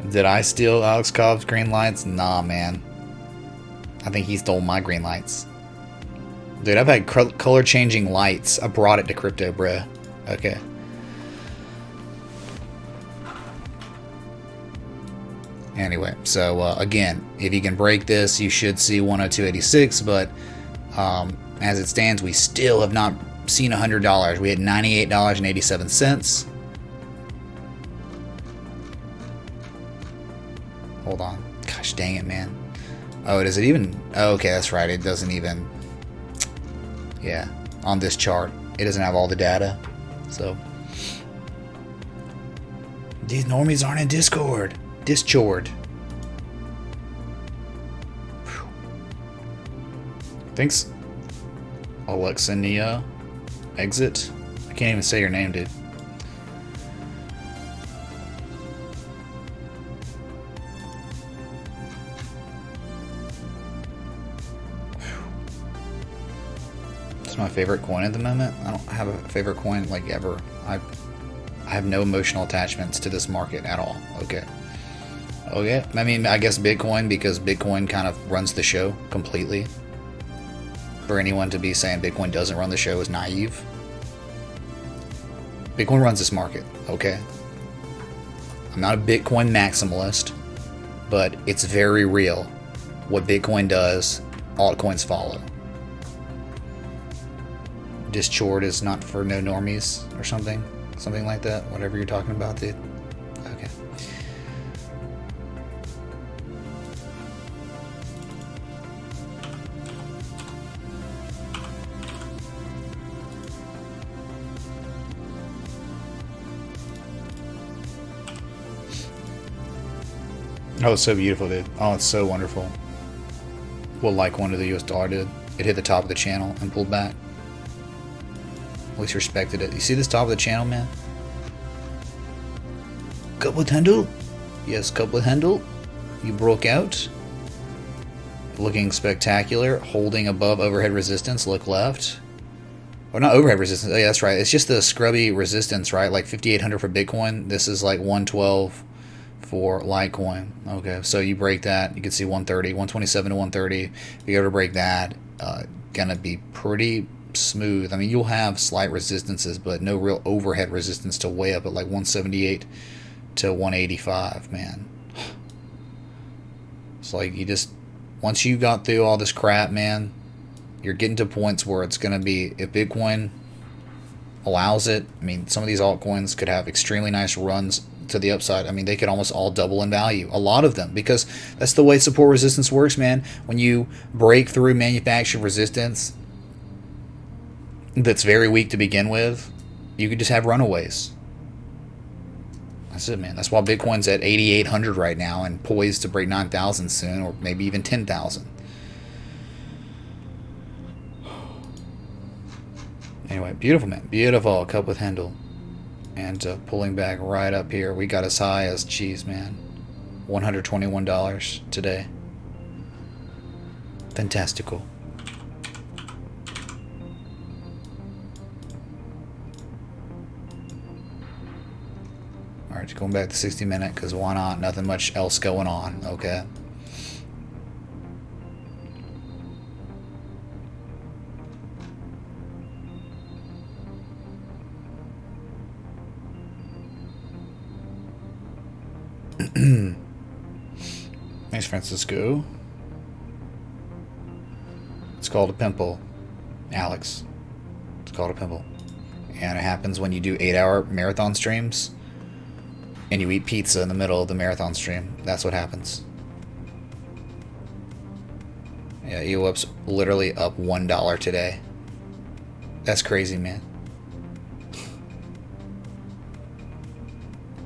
Did I steal Alex Cobb's green lights? Nah, man. I think he stole my green lights. Dude, I've had color changing lights. I brought it to crypto, bruh. Okay. Anyway, so again, if you can break this, you should see 102.86, but as it stands, we still have not seen $100. We had $98.87. Hold on. Gosh dang it, man. Oh, does it even... Oh, okay, that's right. It doesn't even... Yeah, on this chart, it doesn't have all the data. So... These normies aren't in Discord. Discord. Thanks, Alexa Nia. Exit. I can't even say your name, dude. It's my favorite coin at the moment. I don't have a favorite coin like ever. I have no emotional attachments to this market at all. Okay. Okay. I mean, I guess Bitcoin, because Bitcoin kind of runs the show completely. For anyone to be saying Bitcoin doesn't run the show is naive. Bitcoin runs this market, okay? I'm not a Bitcoin maximalist, but it's very real. What Bitcoin does, altcoins follow. Discord is not for no normies or something. Something like that. Whatever you're talking about, dude. Okay. Oh, it's so beautiful, dude. Oh, it's so wonderful. Well, like one of the US dollar did. It hit the top of the channel and pulled back. At least respected it. You see this top of the channel, man? Couple handle? Yes, couple handle. You broke out. Looking spectacular. Holding above overhead resistance. Look left. Or not overhead resistance. Oh, yeah, that's right. It's just the scrubby resistance, right? Like 5,800 for Bitcoin. This is like 112 for Litecoin. Okay, so you break that. You can see 130, 127 to 130. If you go to break that, gonna be pretty smooth. I mean, you'll have slight resistances, but no real overhead resistance to way up at like 178 to 185, man. It's like you just, once you got through all this crap, man, you're getting to points where it's going to be, if Bitcoin allows it, I mean, some of these altcoins could have extremely nice runs to the upside. I mean, they could almost all double in value. A lot of them, because that's the way support resistance works, man. When you break through manufactured resistance that's very weak to begin with, you could just have runaways. That's it, man. That's why Bitcoin's at 8,800 right now and poised to break 9,000 soon, or maybe even 10,000. Anyway, beautiful, man. Beautiful. Cup with handle. And pulling back right up here. We got as high as, geez, man, $121 today. Fantastical. Alright, going back to 60-minute, because why not? Nothing much else going on, okay? Thanks, Francisco. It's called a pimple, Alex. It's called a pimple. And it happens when you do 8-hour marathon streams and you eat pizza in the middle of the marathon stream. That's what happens. Yeah, EOUP's literally up $1 today. That's crazy, man.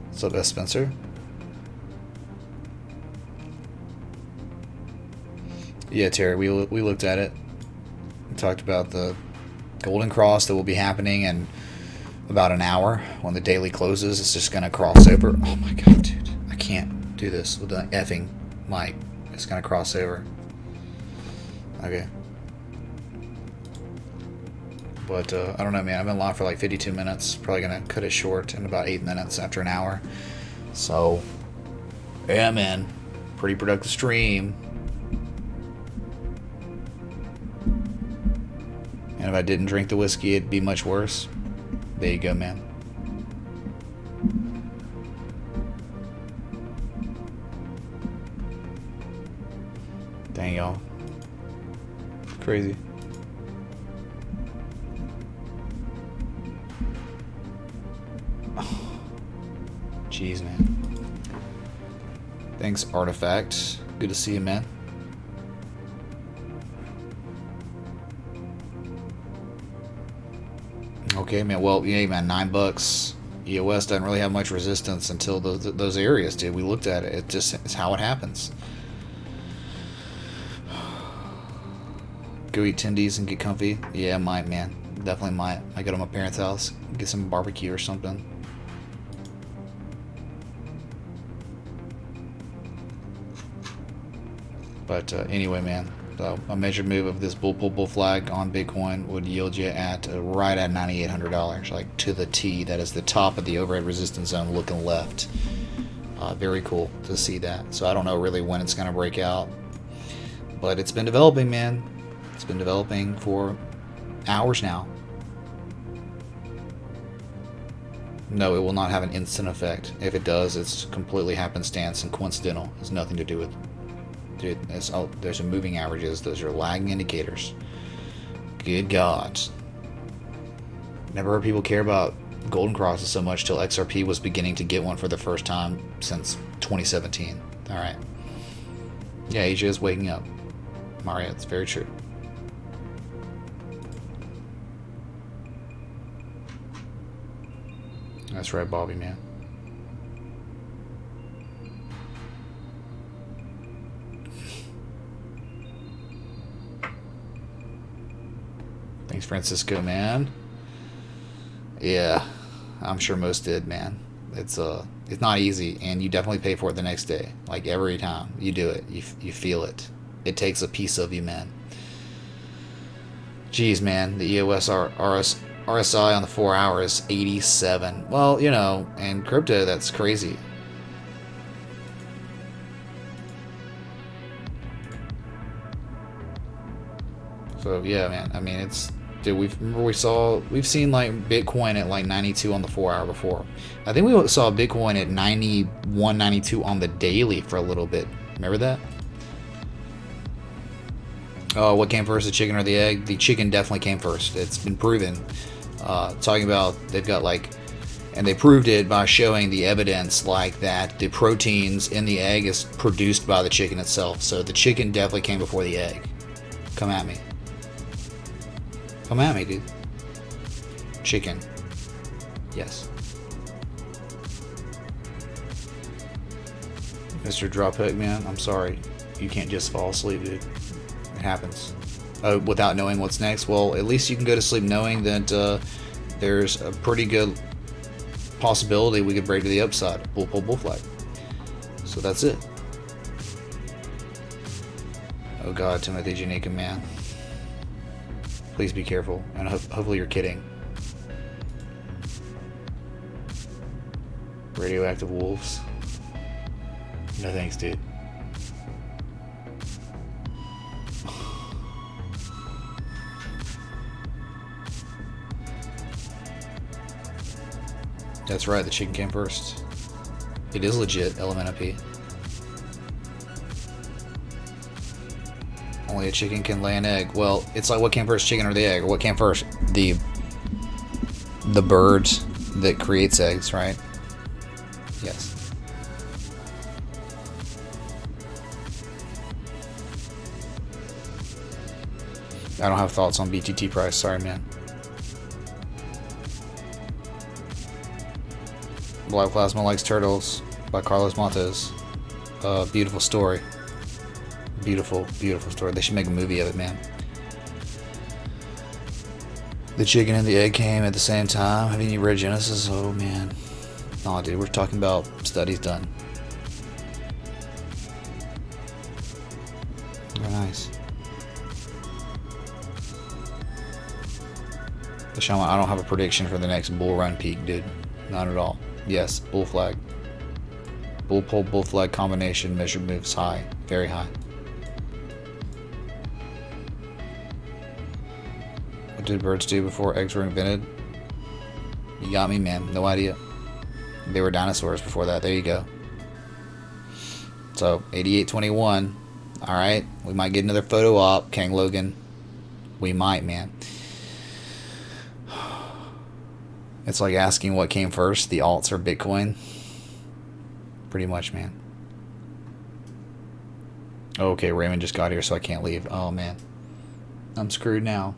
What's up, S. Spencer? Yeah, Terry, we looked at it. We talked about the Golden Cross that will be happening in about an hour when the daily closes. It's just going to cross over. Oh my god, dude. I can't do this with the effing mic. It's going to cross over. Okay. But, I don't know, man. I've been live for like 52 minutes. Probably going to cut it short in about 8 minutes after an hour. So, yeah, man. Pretty productive stream. And if I didn't drink the whiskey, it'd be much worse. There you go, man. Dang, y'all. Crazy. Jeez, man. Thanks, Artifact. Good to see you, man. Okay, man. Well, yeah, man. $9. EOS doesn't really have much resistance until those areas did. We looked at it. It's how it happens. Go eat tendies and get comfy. Yeah, I might, man. Definitely might. I go to my parents' house, get some barbecue or something. But anyway, man. So a measured move of this bull flag on Bitcoin would yield you at right at $9,800, like to the T. That is the top of the overhead resistance zone looking left. Very cool to see that. So I don't know really when it's going to break out, but it's been developing, man. It's been developing for hours now. No, it will not have an instant effect. If it does, it's completely happenstance and coincidental. It has nothing to do with. Dude, there's some moving averages. Those are lagging indicators. Good God. Never heard people care about golden crosses so much till XRP was beginning to get one for the first time since 2017. Alright. Yeah, Asia is waking up. Maria, it's very true. That's right, Bobby, man. Thanks, Francisco, man. Yeah, I'm sure most did, man. It's not easy, and you definitely pay for it the next day. Like every time you do it, you feel it. It takes a piece of you, man. Jeez, man, the EOS RSI on the 4 hour is 87. Well, you know, and crypto, that's crazy. So yeah, man. I mean, it's. Dude, we've seen like Bitcoin at like 92 on the 4 hour before. I think we saw Bitcoin at 91, 92 on the daily for a little bit. Remember that? Oh, what came first, the chicken or the egg? The chicken definitely came first. It's been proven. Talking about they've got like, and they proved it by showing the evidence like that the proteins in the egg is produced by the chicken itself. So the chicken definitely came before the egg. Come at me. Come at me, dude. Chicken. Yes. Mr. Drophook, man, I'm sorry. You can't just fall asleep, dude. It happens. Without knowing what's next. Well, at least you can go to sleep knowing that there's a pretty good possibility we could break to the upside. Bull pull, bull flag. So that's it. Oh God, Timothy Janika, man. Please be careful, and hopefully you're kidding. Radioactive wolves. No thanks, dude. That's right, the chicken came first. It is legit, LMNOP. Only a chicken can lay an egg. Well, it's like what came first, chicken or the egg? Or what came first? The bird that creates eggs, right? Yes. I don't have thoughts on BTT price, sorry man. Black Plasma Likes Turtles by Carlos Montes. Beautiful story. Beautiful, beautiful story. They should make a movie of it, man. The chicken and the egg came at the same time. Haven't you read Genesis? Oh, man. Nah, dude, we're talking about studies done. Very nice. The Shaman, I don't have a prediction for the next bull run peak, dude. Not at all. Yes, bull flag. Bull pull, bull flag combination measure moves high. Very high. What did birds do before eggs were invented? You got me, man. No idea. They were dinosaurs before that. There you go. So, 88.21. Alright. We might get another photo op, Kang Logan. We might, man. It's like asking what came first, the alts or Bitcoin. Pretty much, man. Okay, Raymond just got here, so I can't leave. Oh, man. I'm screwed now.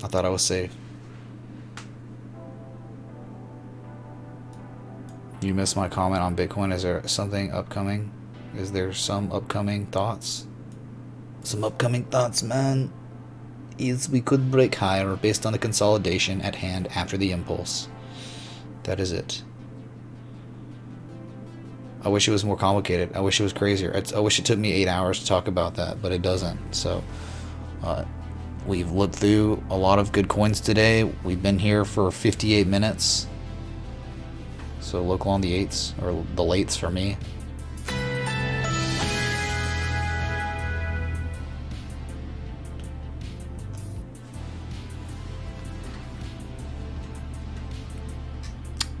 I thought I was safe. You missed my comment on Bitcoin. Is there something upcoming? Is there some upcoming thoughts? Some upcoming thoughts, man. Is we could break higher based on the consolidation at hand after the impulse. That is it. I wish it was more complicated. I wish it was crazier. I wish it took me 8 hours to talk about that, but it doesn't. So, we've looked through a lot of good coins today. We've been here for 58 minutes. So look on the 8s, or the lates for me.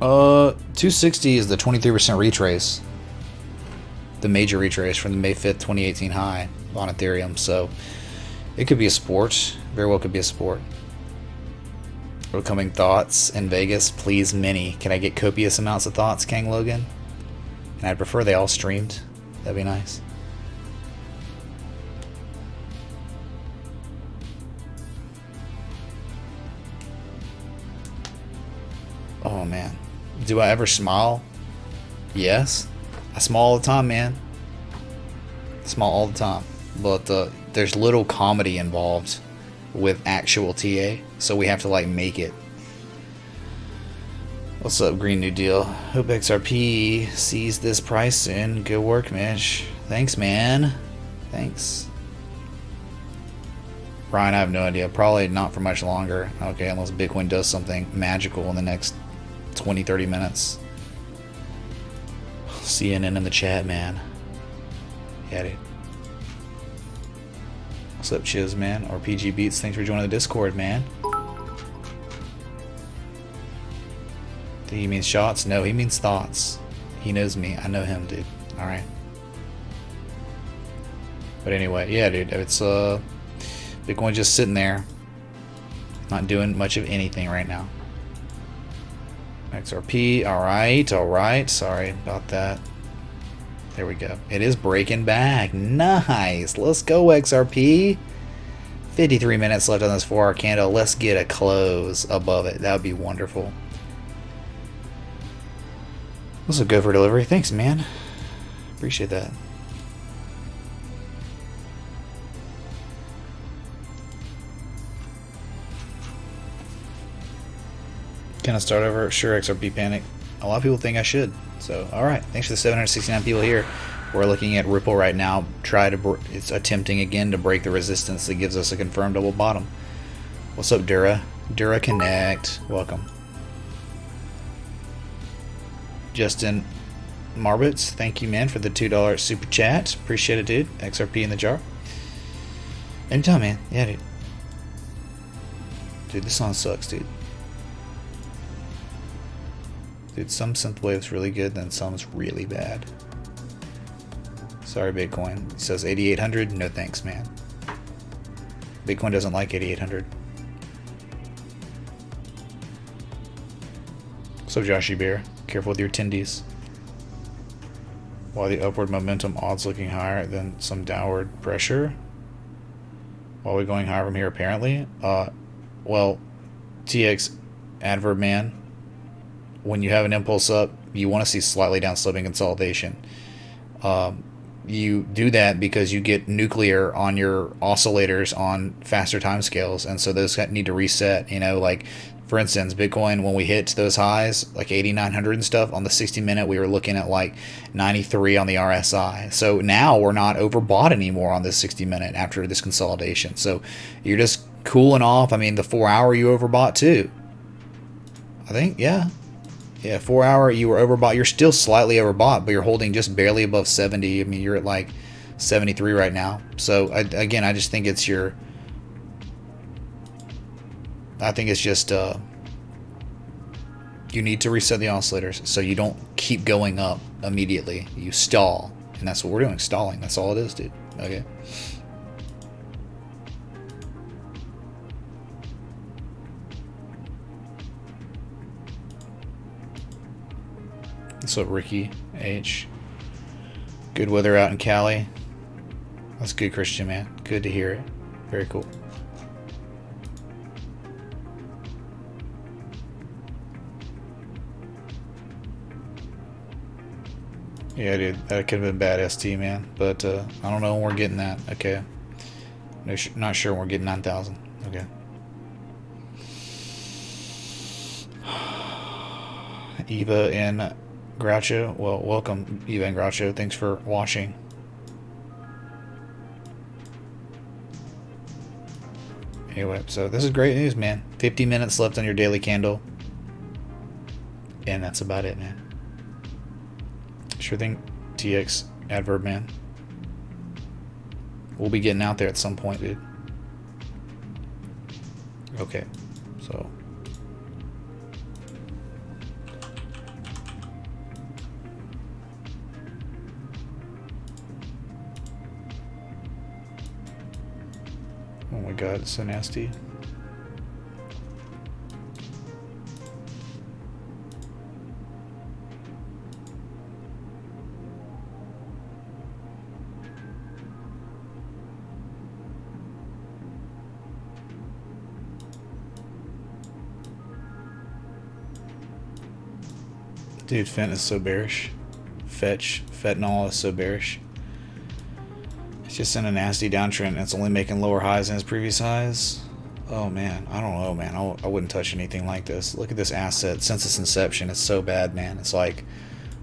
Uh, 260 is the 23% retrace. The major retrace from the May 5th, 2018 high on Ethereum. So it could be a sport. Very well could be a sport. Upcoming thoughts in Vegas. Please, many. Can I get copious amounts of thoughts, Kang Logan? And I'd prefer they all streamed. That'd be nice. Oh, man. Do I ever smile? Yes. I smile all the time, man. I smile all the time. But there's little comedy involved with actual TA, so we have to like make it. What's up, Green New Deal? Hope XRP sees this price soon. Good work, Mish. Thanks, man. Thanks. Ryan, I have no idea. Probably not for much longer. Okay, unless Bitcoin does something magical in the next 20-30 minutes. CNN in the chat, man. Yeah, dude. What's up, Chiz, man? Or PG Beats, thanks for joining the Discord, man. Think he means shots? No, he means thoughts. He knows me. I know him, dude. Alright. But anyway, yeah, dude. It's, Bitcoin just sitting there. Not doing much of anything right now. XRP, alright. Sorry about that. There we go. It is breaking back. Nice. Let's go, XRP. 53 minutes left on this 4-hour candle. Let's get a close above it. That would be wonderful. This will go for delivery. Thanks, man. Appreciate that. Can I start over? Sure, XRP panic. A lot of people think I should. So, alright. Thanks for the 769 people here. We're looking at Ripple right now. It's attempting again to break the resistance that gives us a confirmed double bottom. What's up, Dura? Dura Connect. Welcome. Justin Marbitz, thank you, man, for the $2 super chat. Appreciate it, dude. XRP in the jar. Anytime, man. Yeah, dude. Dude, this song sucks, dude. Dude, some synthwave's really good, then some's really bad. Sorry, Bitcoin. It says 8,800. No thanks, man. Bitcoin doesn't like 8,800. So, Joshy Bear, careful with your tendies. While the upward momentum odds looking higher than some downward pressure. While we're going higher from here, apparently. Well, TX adverb man. When you have an impulse up, you want to see slightly down sloping consolidation. You do that because you get nuclear on your oscillators on faster time scales, and so those need to reset. You know, like for instance, Bitcoin, when we hit those highs, like 8,900 and stuff, on the 60-minute, we were looking at like 93 on the RSI. So now we're not overbought anymore on this 60-minute after this consolidation. So you're just cooling off. I mean, the 4-hour you overbought too. I think, yeah. Yeah, 4-hour you were overbought. You're still slightly overbought, but you're holding just barely above 70. I mean, you're at like 73 right now. So again, I just think it's your. I think it's just you need to reset the oscillators so you don't keep going up immediately. You stall, and that's what we're doing. Stalling. That's all it is, dude. Okay. What's up, Ricky H? Good weather out in Cali. That's good, Christian, man. Good to hear it. Very cool. Yeah, dude, that could have been bad ST, man. But I don't know when we're getting that. Okay. No, not sure when we're getting 9,000. Okay. Eva and Groucho. Well, welcome, Eva and Groucho. Thanks for watching. Anyway, so this is great news, man. 50 minutes left on your daily candle. And that's about it, man. Sure thing, TX adverb, man. We'll be getting out there at some point, dude. Okay, so. Oh my god, it's so nasty. Dude, Fent is so bearish. Fentanyl is so bearish. It's just in a nasty downtrend, and it's only making lower highs than its previous highs. Oh man, I don't know, man. I wouldn't touch anything like this. Look at this asset. Since its inception, it's so bad, man. It's like,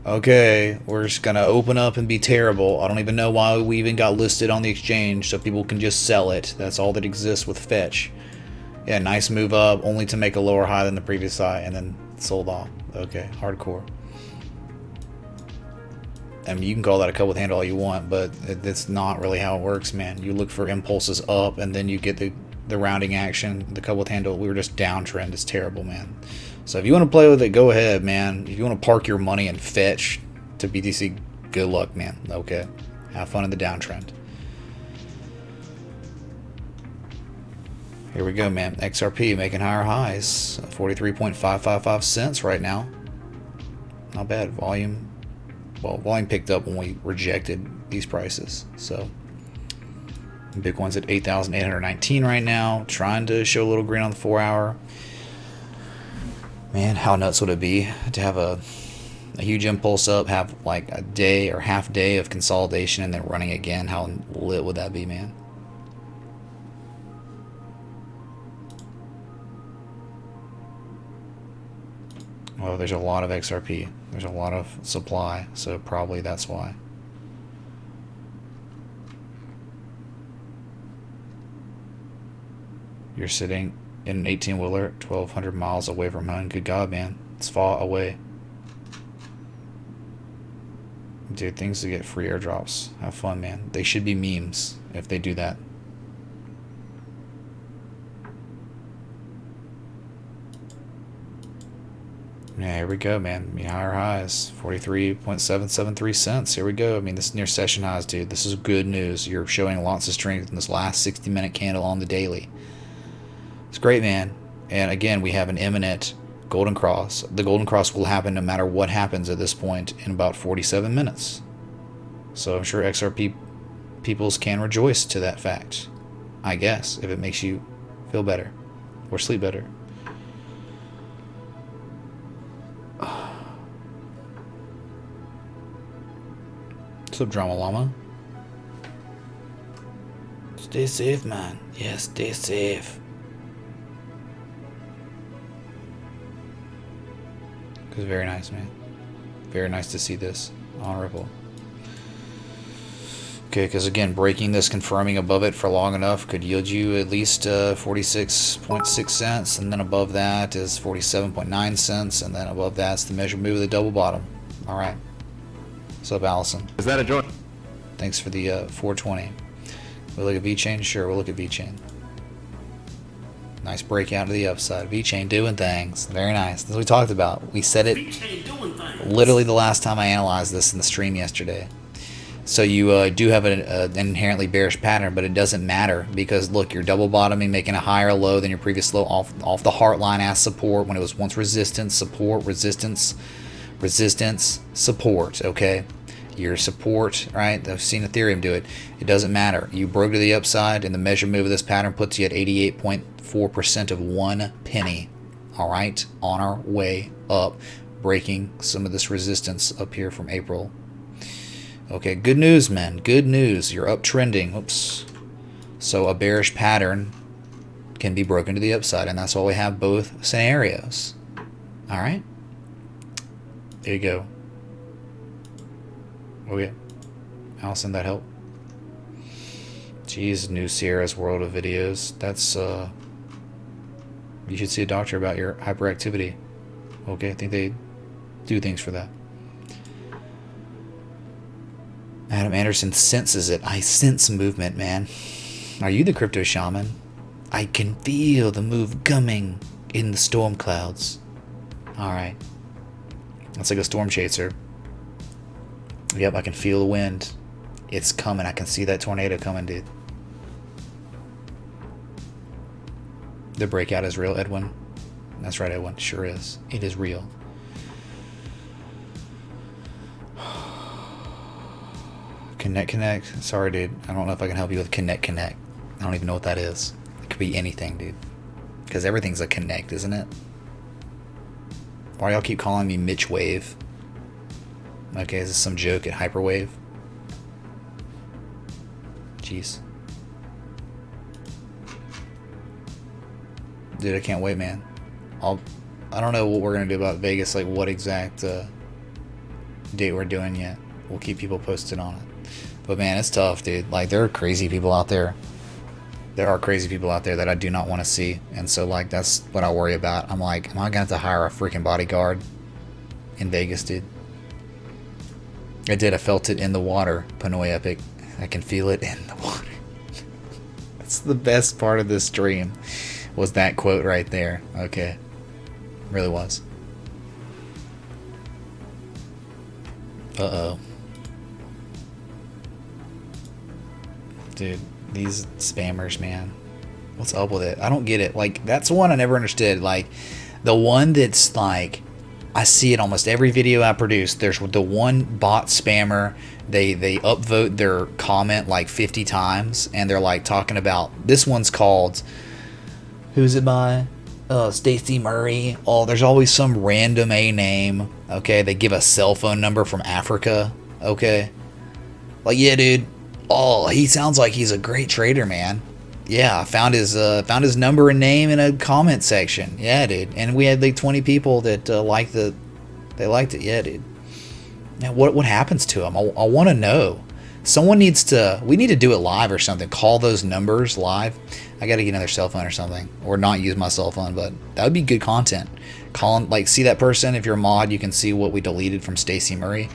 okay, we're just gonna open up and be terrible. I don't even know why we even got listed on the exchange, so people can just sell it. That's all that exists with Fetch. Yeah, nice move up, only to make a lower high than the previous high, and then sold off. Okay, hardcore. I mean, you can call that a cup with handle all you want, but that's not really how it works, man. You look for impulses up, and then you get the rounding action. The cup with handle, we were just downtrend. It's terrible, man. So if you want to play with it, go ahead, man. If you want to park your money and Fetch to BTC, good luck, man. Okay, have fun in the downtrend. Here we go, man. XRP making higher highs. 43.555 cents right now. Not bad. Volume picked up when we rejected these prices. So Bitcoin's at 8,819 right now, trying to show a little green on the 4-hour. Man, how nuts would it be to have a A huge impulse up, have like a day or half day of consolidation, and then running again. How lit would that be, man? Well, there's a lot of XRP. There's a lot of supply, so probably that's why. You're sitting in an 18-wheeler, 1,200 miles away from home. Good God, man. It's far away. Dude, things to get free airdrops. Have fun, man. They should be memes if they do that. Yeah, here we go, man. I mean, higher highs. 43.773 cents. Here we go. I mean, this is near session highs, dude. This is good news. You're showing lots of strength in this last 60-minute candle on the daily. It's great, man. And again, we have an imminent golden cross. The golden cross will happen no matter what happens at this point in about 47 minutes. So I'm sure XRP peoples can rejoice to that fact, I guess, if it makes you feel better or sleep better. What's up, Drama Llama? Stay safe, man. Yeah, stay safe. It was very nice, man. Very nice to see this on Ripple. Okay, because again, breaking this, confirming above it for long enough could yield you at least 46.6 cents, and then above that is 47.9 cents, and then above that's the measured move of the double bottom. All right. What's up, Allison? Is that a joint? Thanks for the 420. We'll look at VeChain? Sure, we'll look at VeChain. Nice breakout to the upside. VeChain doing things. Very nice. That's what we talked about. We said it literally the last time I analyzed this in the stream yesterday. So you do have an inherently bearish pattern, but it doesn't matter because, look, you're double bottoming, making a higher low than your previous low off the heart line as support when it was once resistance, support, resistance, resistance, support, okay? Your support, right? I've seen Ethereum do it. It doesn't matter. You broke to the upside, and the measure move of this pattern puts you at 88.4% of 1 penny. All right? On our way up, breaking some of this resistance up here from April. Okay, good news, man. Good news. You're uptrending. Oops. So a bearish pattern can be broken to the upside, and that's why we have both scenarios. All right? There you go. Oh yeah, Allison, that help? Jeez, new Sierra's world of videos. That's you should see a doctor about your hyperactivity. Okay, I think they do things for that. Adam Anderson senses it. I sense movement, man. Are you the crypto shaman? I can feel the move coming in the storm clouds. All right, that's like a storm chaser. Yep, I can feel the wind. It's coming. I can see that tornado coming, dude. The breakout is real, Edwin. That's right, Edwin. Sure is. It is real. Connect. Sorry, dude. I don't know if I can help you with connect. I don't even know what that is. It could be anything, dude. Because everything's a connect, isn't it? Why y'all keep calling me Mitch Wave? Okay, is this some joke at Hyperwave? Jeez. Dude, I can't wait, man. I don't know what we're going to do about Vegas, like what exact date we're doing yet. We'll keep people posted on it. But man, it's tough, dude. Like, there are crazy people out there. There are crazy people out there that I do not want to see. And so, like, that's what I worry about. I'm like, am I going to have to hire a freaking bodyguard in Vegas, dude? I did. I felt it in the water. Panoy Epic. I can feel it in the water. That's the best part of this stream. Was that quote right there. Okay. Really was. Uh-oh. Dude, these spammers, man. What's up with it? I don't get it. Like, that's one I never understood. Like, the one that's like, I see it almost every video I produce. There's the one bot spammer. They upvote their comment like 50 times, and they're like talking about, this one's called, who's it by? Stacy Murray. Oh, there's always some random A name. Okay, they give a cell phone number from Africa. Okay, like yeah, dude. Oh, he sounds like he's a great trader, man. Yeah, I found his number and name in a comment section. Yeah, dude. And we had like 20 people that they liked it. Yeah, dude. Now what happens to him? I want to know. We need to do it live or something. Call those numbers live. I got to get another cell phone or something, or not use my cell phone, but that would be good content. See that person. If you're a mod, you can see what we deleted from Stacy Murray.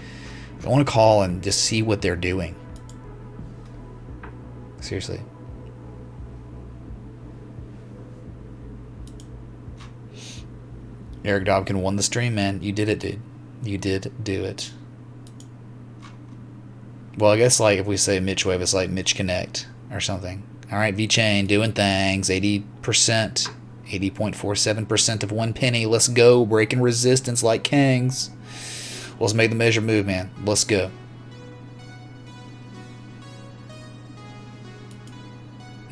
I want to call and just see what they're doing. Seriously. Eric Dobkin won the stream, man. You did it, dude. You did do it. Well, I guess like if we say Mitch Wave, it's like Mitch Connect or something. All right, V-Chain doing things. 80%, 80.47% of 1 penny. Let's go. Breaking resistance like Kangs. Let's make the measure move, man. Let's go.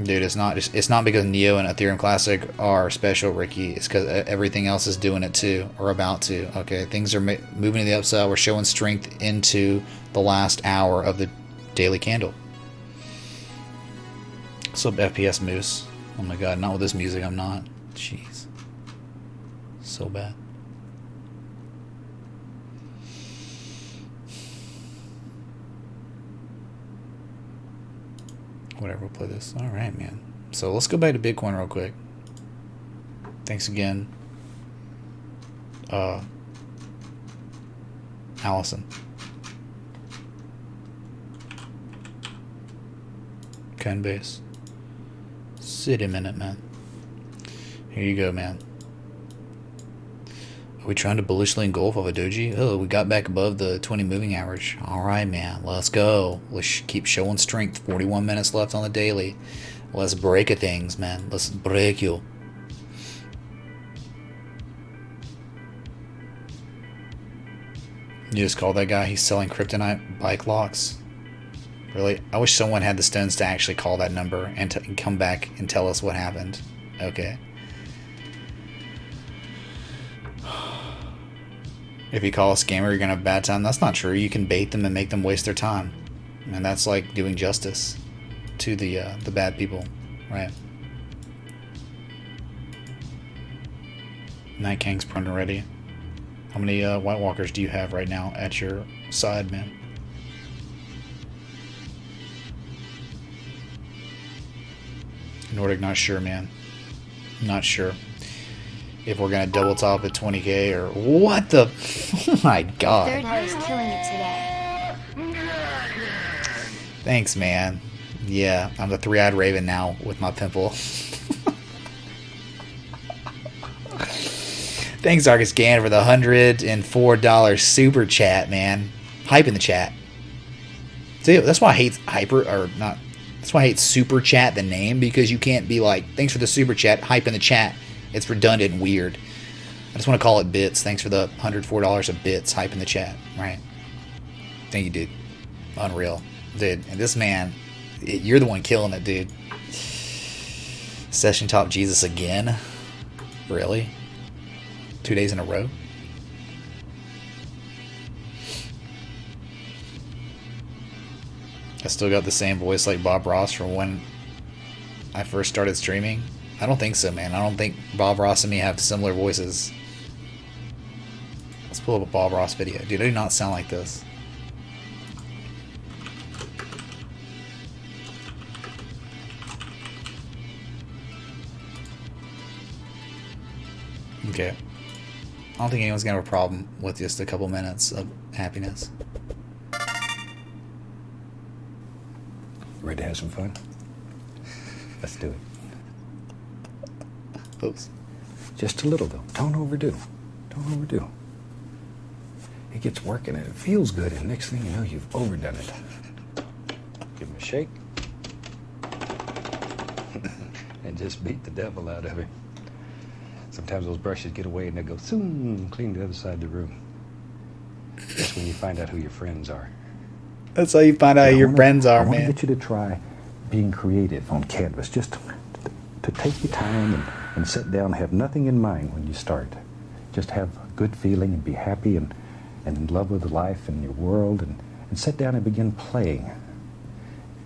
Dude, it's not because Neo and Ethereum Classic are special, Ricky. It's because everything else is doing it too, or about to. Okay, things are moving to the upside. We're showing strength into the last hour of the daily candle. What's up, FPS Moose? Oh my god, not with this music, I'm not. Jeez. So bad. Whatever, we'll play this. Alright, man. So let's go back to Bitcoin real quick. Thanks again. Allison. Coinbase. City minute, man. Here you go, man. Are we trying to bullishly engulf off a doji? Oh, we got back above the 20 moving average. Alright, man. Let's go. Let's keep showing strength. 41 minutes left on the daily. Let's break a things, man. Let's break you. You just called that guy? He's selling kryptonite bike locks? Really? I wish someone had the stones to actually call that number and come back and tell us what happened. Okay. If you call a scammer, you're going to have a bad time. That's not true. You can bait them and make them waste their time. And that's like doing justice to the bad people. Right. Night King's prone and ready. How many White Walkers do you have right now at your side, man? Nordic, not sure, man. Not sure if we're gonna double top at 20k or what the. Oh my god. Third is killing it today. Thanks, man. Yeah, I'm the three-eyed raven now with my pimple. Thanks, Argus Gan, for the $104 super chat, man. Hype in the chat. See, that's why I hate that's why I hate super chat, the name, because you can't be like, thanks for the super chat, hype in the chat. It's redundant and weird. I just want to call it bits. Thanks for the $104 of bits, hype in the chat. Right. Thank you, dude. Unreal. Dude, and this man, you're the one killing it, dude. Session top Jesus again? Really? 2 days in a row? I still got the same voice like Bob Ross from when I first started streaming. I don't think so, man. I don't think Bob Ross and me have similar voices. Let's pull up a Bob Ross video. Dude, I do not sound like this. Okay. I don't think anyone's gonna have a problem with just a couple minutes of happiness. Ready to have some fun? Let's do it. Oops. Just a little, though. Don't overdo. Don't overdo. It gets working and it feels good, and next thing you know, you've overdone it. Give him a shake. And just beat the devil out of him. Sometimes those brushes get away and they go, soon, clean the other side of the room. That's when you find out who your friends are. That's how you find out who your friends are, I want man. to get you to try being creative on canvas. Just to take your time and and sit down, have nothing in mind when you start. Just have a good feeling and be happy and in love with life and your world, and sit down and begin playing.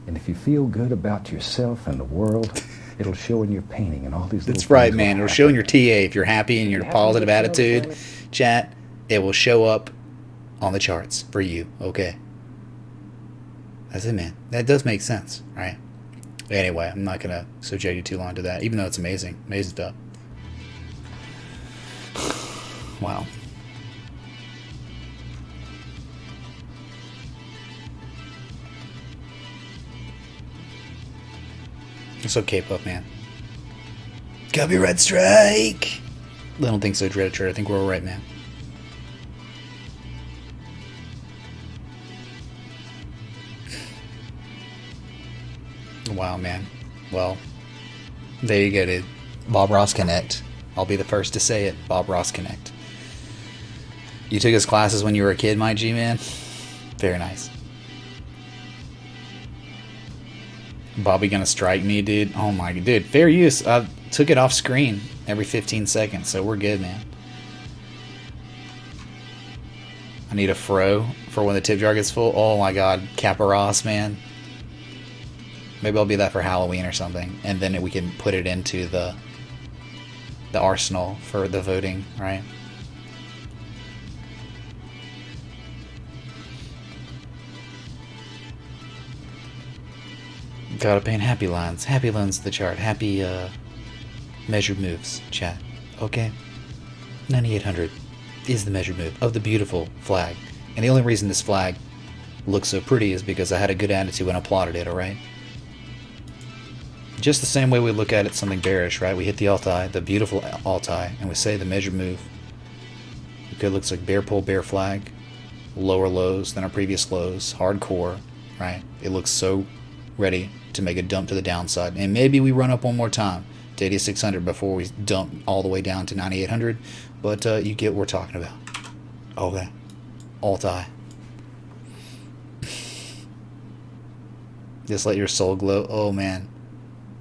And if you feel good about yourself and the world, it'll show in your painting and all these little That's right, things man. will It'll show in happen. your TA. If you're happy and your positive attitude, chat, it will show up on the charts for you. Okay. That's it, man. That does make sense, right? Anyway, I'm not going to subject you too long to that, even though it's amazing. Amazing stuff. Wow. It's okay, Puff Man. Copyright strike! I don't think so, Dreadator. I think we're alright, man. Wow, man. Well, there you go, dude. Bob Ross Connect. I'll be the first to say it. Bob Ross Connect. You took his classes when you were a kid, my G-man? Very nice. Bobby gonna strike me, dude? Oh my, dude. Fair use. I took it off screen every 15 seconds, so we're good, man. I need a fro for when the tip jar gets full. Oh my god, Kappa Ross, man. Maybe I'll be that for Halloween or something, and then we can put it into the arsenal for the voting, right? Gotta paint happy lines. Happy lines to the chart. Happy measured moves, chat. Okay? 9800 is the measured move of the beautiful flag. And the only reason this flag looks so pretty is because I had a good attitude when I plotted it, alright? Just the same way we look at it something bearish, right? We hit the alt-eye, the beautiful alt-eye, and we say the measured move. Okay, looks like bear pull, bear flag. Lower lows than our previous lows. Hardcore, right? It looks so ready to make a dump to the downside. And maybe we run up one more time to 8600 before we dump all the way down to 9800. But you get what we're talking about. Okay. Alt-eye. Just let your soul glow. Oh, man.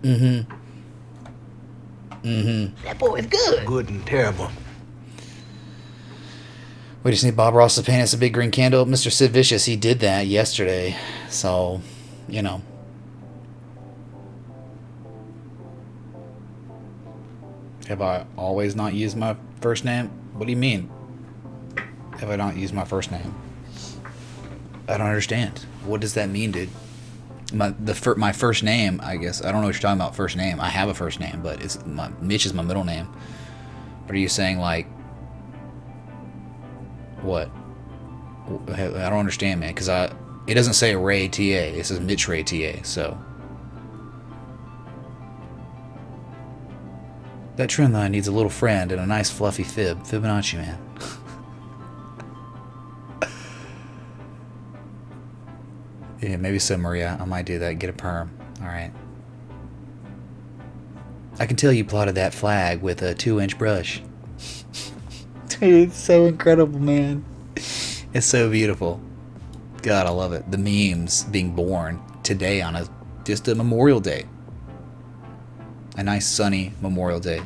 Mm-hmm. That boy is good. Good and terrible. We just need Bob Ross to paint us a big green candle. Mr. Sid Vicious, he did that yesterday. So, you know. Have I always not used my first name? What do you mean? Have I not used my first name? I don't understand. What does that mean, dude? My first name, I guess. I don't know what you're talking about, first name. I have a first name, but Mitch is my middle name. But are you saying, like, what? I don't understand, man, because it doesn't say Ray TA. It says Mitch Ray TA, so. That trend line needs a little friend and a nice fluffy fib. Fibonacci, man. Yeah, maybe so, Maria. I might do that. Get a perm. Alright. I can tell you plotted that flag with a 2-inch brush. Dude, it's so incredible, man. It's so beautiful. God, I love it. The memes being born today on just a Memorial Day. A nice sunny Memorial Day.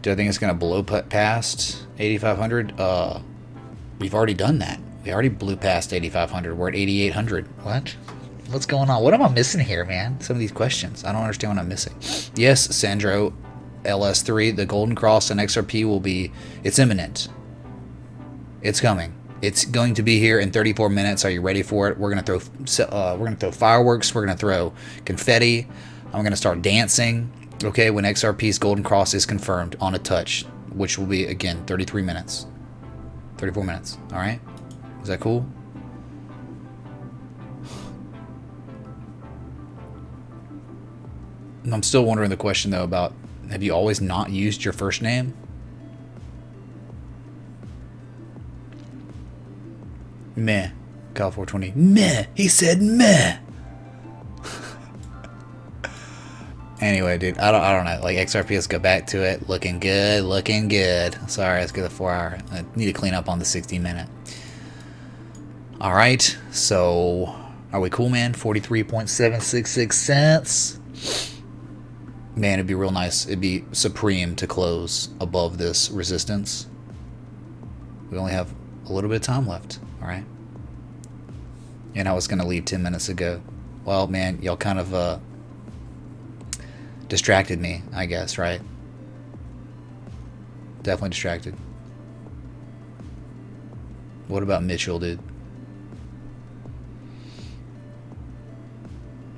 Do I think it's going to blow past 8,500? We've already done that. We already blew past 8,500. We're at 8,800. What? What's going on? What am I missing here, man? Some of these questions. I don't understand what I'm missing. Yes, Sandro, LS3, the Golden Cross and XRP will be... It's imminent. It's coming. It's going to be here in 34 minutes. Are you ready for it? We're gonna throw fireworks. We're gonna throw confetti. I'm gonna start dancing. Okay, when XRP's Golden Cross is confirmed on a touch, which will be again 33 minutes, 34 minutes. All right, is that cool? And I'm still wondering the question though about, have you always not used your first name? Meh. Cal 420. Meh. He said meh. Anyway, dude, I don't know. Like XRP, let's go back to it. Looking good, looking good. Sorry, let's go to the 4 hour. I need to clean up on the 60-minute. All right, so are we cool, man? 43.766 cents. Man, it'd be real nice. It'd be supreme to close above this resistance. We only have a little bit of time left, alright? And I was going to leave 10 minutes ago. Well, man, y'all kind of distracted me, I guess, right? Definitely distracted. What about Mitchell, dude?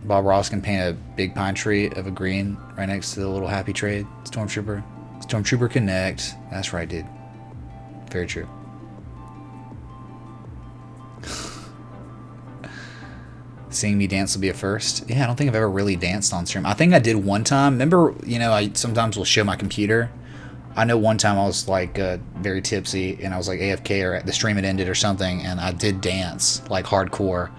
Bob Ross can paint a big pine tree of a green right next to the little happy trade. Stormtrooper. Stormtrooper Connect. That's right, dude. Very true. Seeing me dance will be a first. Yeah, I don't think I've ever really danced on stream. I think I did one time. Remember, you know, I sometimes will show my computer. I know one time I was like very tipsy and I was like AFK or the stream had ended or something, and I did dance like hardcore.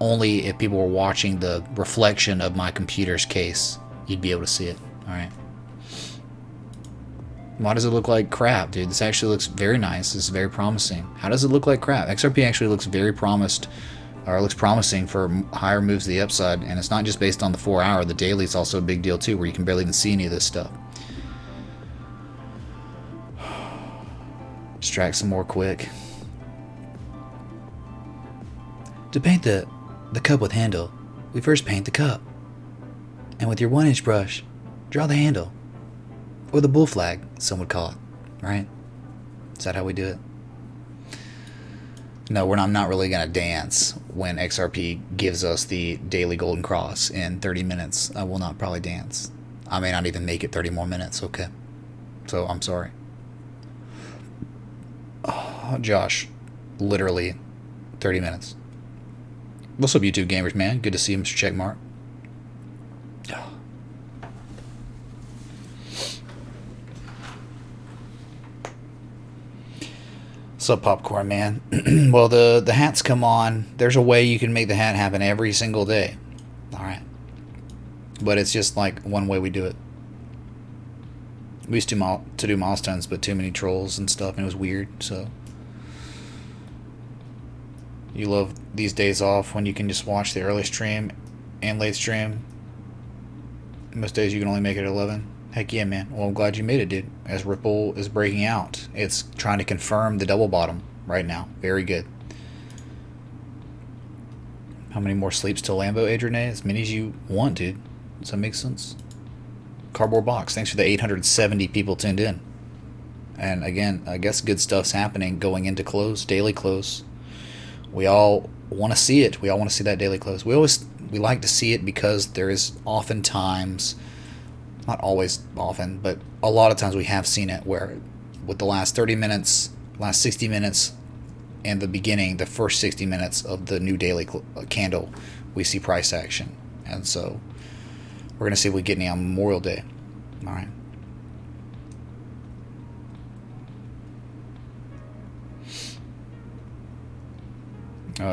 Only if people were watching the reflection of my computer's case, you'd be able to see it. All right. Why does it look like crap, dude? This actually looks very nice. This is very promising. How does it look like crap? XRP actually looks very looks promising for higher moves to the upside, and it's not just based on the 4 hour. The daily is also a big deal too, where you can barely even see any of this stuff. Distract some more quick. To paint the cup with handle, we first paint the cup. And with your 1-inch brush, draw the handle. Or the bull flag, some would call it. Right? Is that how we do it? No, I'm not really going to dance when XRP gives us the daily golden cross in 30 minutes. I will not probably dance. I may not even make it 30 more minutes, okay? So, I'm sorry. Oh, Josh, literally 30 minutes. What's up, YouTube gamers, man? Good to see you, Mr. Checkmark. What's up, Popcorn, man? Well, the hats come on. There's a way you can make the hat happen every single day. Alright. But it's just like one way we do it. We used to do milestones, but too many trolls and stuff, and it was weird, so... You love these days off when you can just watch the early stream and late stream. Most days you can only make it at 11. Heck yeah, man. Well, I'm glad you made it, dude. As Ripple is breaking out, it's trying to confirm the double bottom right now. Very good. How many more sleeps till Lambo, Adrian? As many as you want, dude. Does that make sense? Cardboard Box, thanks for the 870 people tuned in. And again, I guess good stuff's happening going into close, daily close. We all want to see it. We all want to see that daily close. We like to see it because there is oftentimes, not always often, but a lot of times we have seen it where with the last 30 minutes, last 60 minutes, and the beginning, the first 60 minutes of the new daily candle, we see price action. And so we're going to see if we get any on Memorial Day. All right.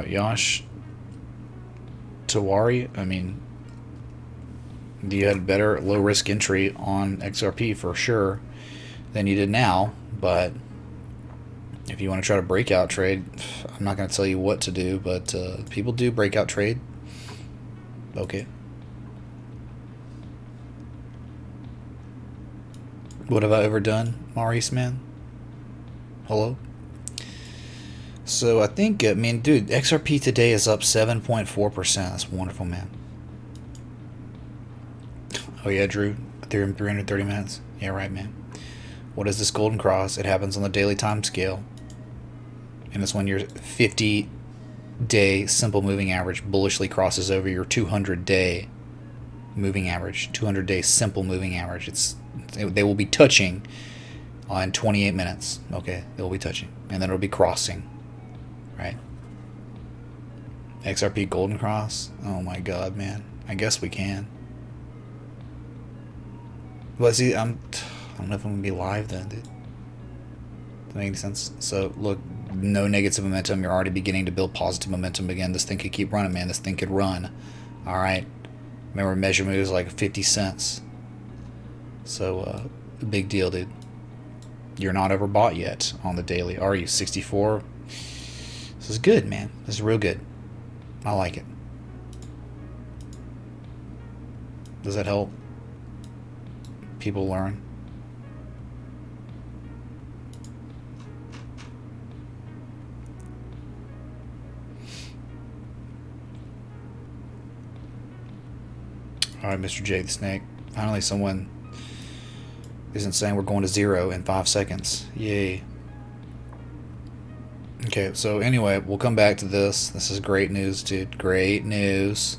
Yash Tawari, I mean, you had better low risk entry on XRP for sure than you did now, but if you want to try to breakout trade, I'm not going to tell you what to do, but people do breakout trade. Okay. What have I ever done, Maurice, man? Hello? So I think, I mean, dude, XRP today is up 7.4%. That's wonderful, man. Oh yeah, Drew. Ethereum 330 minutes. Yeah, right, man. What is this golden cross? It happens on the daily time scale. And it's when your 50-day simple moving average bullishly crosses over your 200-day moving average. 200-day simple moving average. They will be touching in 28 minutes. Okay, they will be touching. And then it'll be crossing. Right? XRP golden cross? Oh my god, man. I guess we can. But see, I don't know if I'm going to be live then, dude. Does that make any sense? So, look, no negative momentum. You're already beginning to build positive momentum again. This thing could keep running, man. This thing could run. Alright? Remember, measure moves like 50 cents. So, big deal, dude. You're not overbought yet on the daily, are you? 64? This is good, man. This is real good. I like it. Does that help people learn? Alright, Mr. J the Snake. Finally someone isn't saying we're going to 0 in 5 seconds. Yay. Okay, so anyway, we'll come back to this. This is great news, dude. Great news.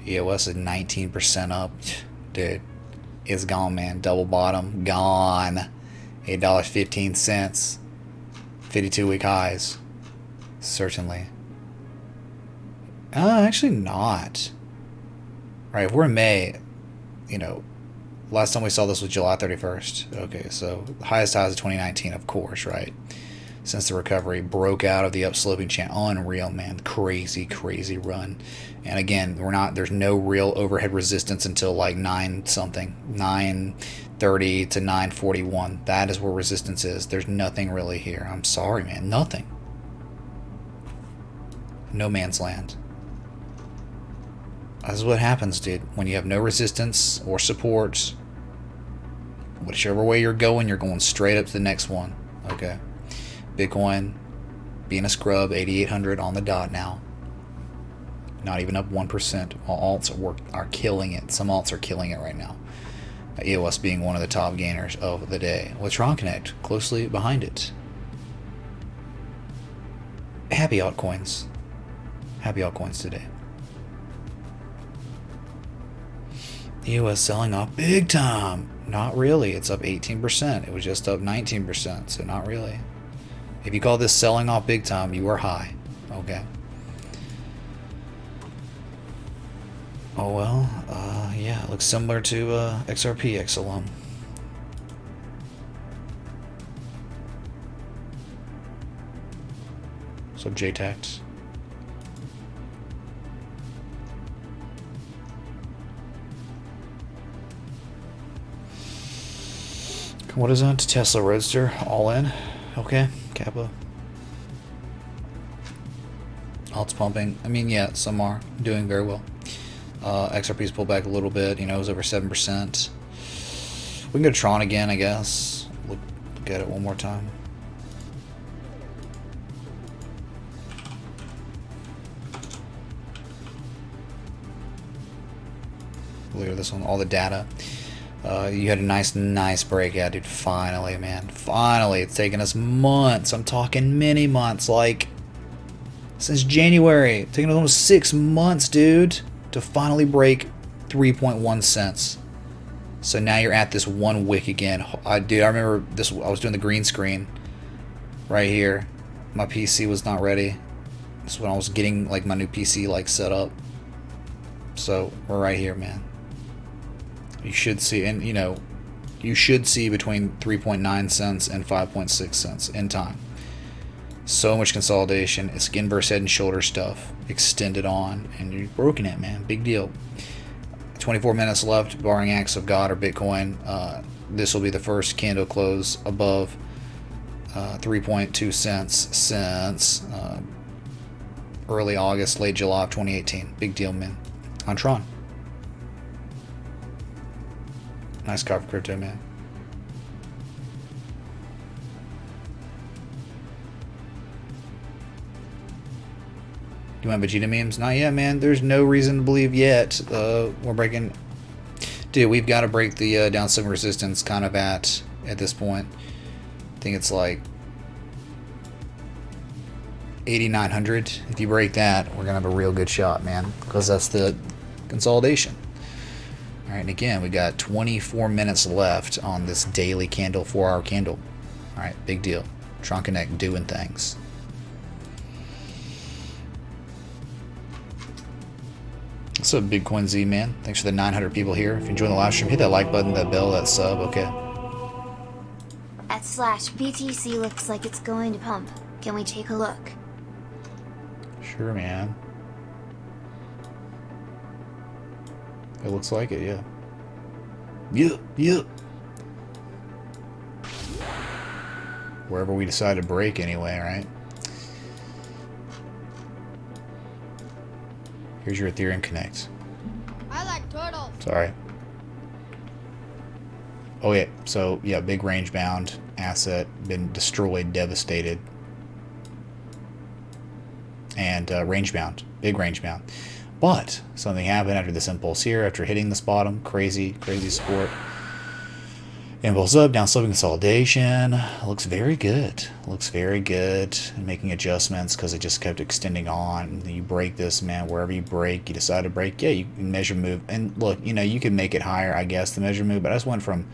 EOS is 19% up. Dude, it's gone, man. Double bottom. Gone. $8.15. 52-week highs. Certainly. Actually not. Right, if we're in May, you know, last time we saw this was July 31st. Okay, so the highest highs of 2019, of course, right? Since the recovery broke out of the upsloping channel. Unreal, man. Crazy, crazy run. And again, there's no real overhead resistance until like 9 something. 930 to 941. That is where resistance is. There's nothing really here. I'm sorry, man. Nothing. No man's land. This is what happens, dude. When you have no resistance or support, whichever way you're going straight up to the next one. Okay. Bitcoin being a scrub, 8,800 on the dot now. Not even up 1%. All alts are killing it. Some alts are killing it right now. EOS being one of the top gainers of the day, with Tron Connect closely behind it. Happy altcoins. Happy altcoins today. EOS selling off big time. Not really. It's up 18%. It was just up 19%, so not really. If you call this selling off big time, you are high. Okay. Oh well, yeah, it looks similar to XRP XLM. So JTAX. What is that? Tesla Roadster, all in. Okay, Kappa. Alts pumping. I mean, yeah, some are doing very well. XRP's pulled back a little bit. You know, it was over 7%. We can go to Tron again, I guess. Look at it one more time. Look at this one, all the data. You had a nice breakout, dude. Finally, man. Finally. It's taken us months. I'm talking many months. Like, since January. It's taken almost 6 months, dude, to finally break 3.1 cents. So now you're at this 1 wick again. Dude, I remember this. I was doing the green screen right here. My PC was not ready. This is when I was getting, like, my new PC, like, set up. So, we're right here, man. You should see, and you know, you should see between 3.9 cents and 5.6 cents in time. So much consolidation. It's inverse head and shoulder stuff extended on, and you're broken it, man. Big deal. 24 minutes left, barring acts of God or Bitcoin. This will be the first candle close above 3.2 cents since early August, late July of 2018. Big deal, man. On Tron. Nice copper crypto, man. You want Vegeta memes? Not yet, man. There's no reason to believe yet. We're breaking... Dude, we've got to break the downswing resistance kind of at this point. I think it's like 8,900. If you break that, we're going to have a real good shot, man. Because that's the consolidation. Alright, and again, we got 24 minutes left on this daily candle, 4-hour candle. Alright, big deal. Tron Connect doing things. What's up, Bitcoin Z, man? Thanks for the 900 people here. If you enjoy the live stream, hit that like button, that bell, that sub, okay? At slash BTC looks like it's going to pump. Can we take a look? Sure, man. It looks like it, yeah. Yep. Wherever we decide to break anyway, right? Here's your Ethereum Connect. I like turtles. Sorry. Oh yeah, so yeah, big range bound asset, been destroyed, devastated. And range bound, big range bound. But something happened after this impulse here, after hitting this bottom. Crazy, crazy support. Impulse up, down sloping consolidation. Looks very good. Looks very good. And making adjustments because it just kept extending on. And you break this, man. Wherever you break, you decide to break. Yeah, you can measure move. And look, you know, you can make it higher, I guess, the measure move. But I just went from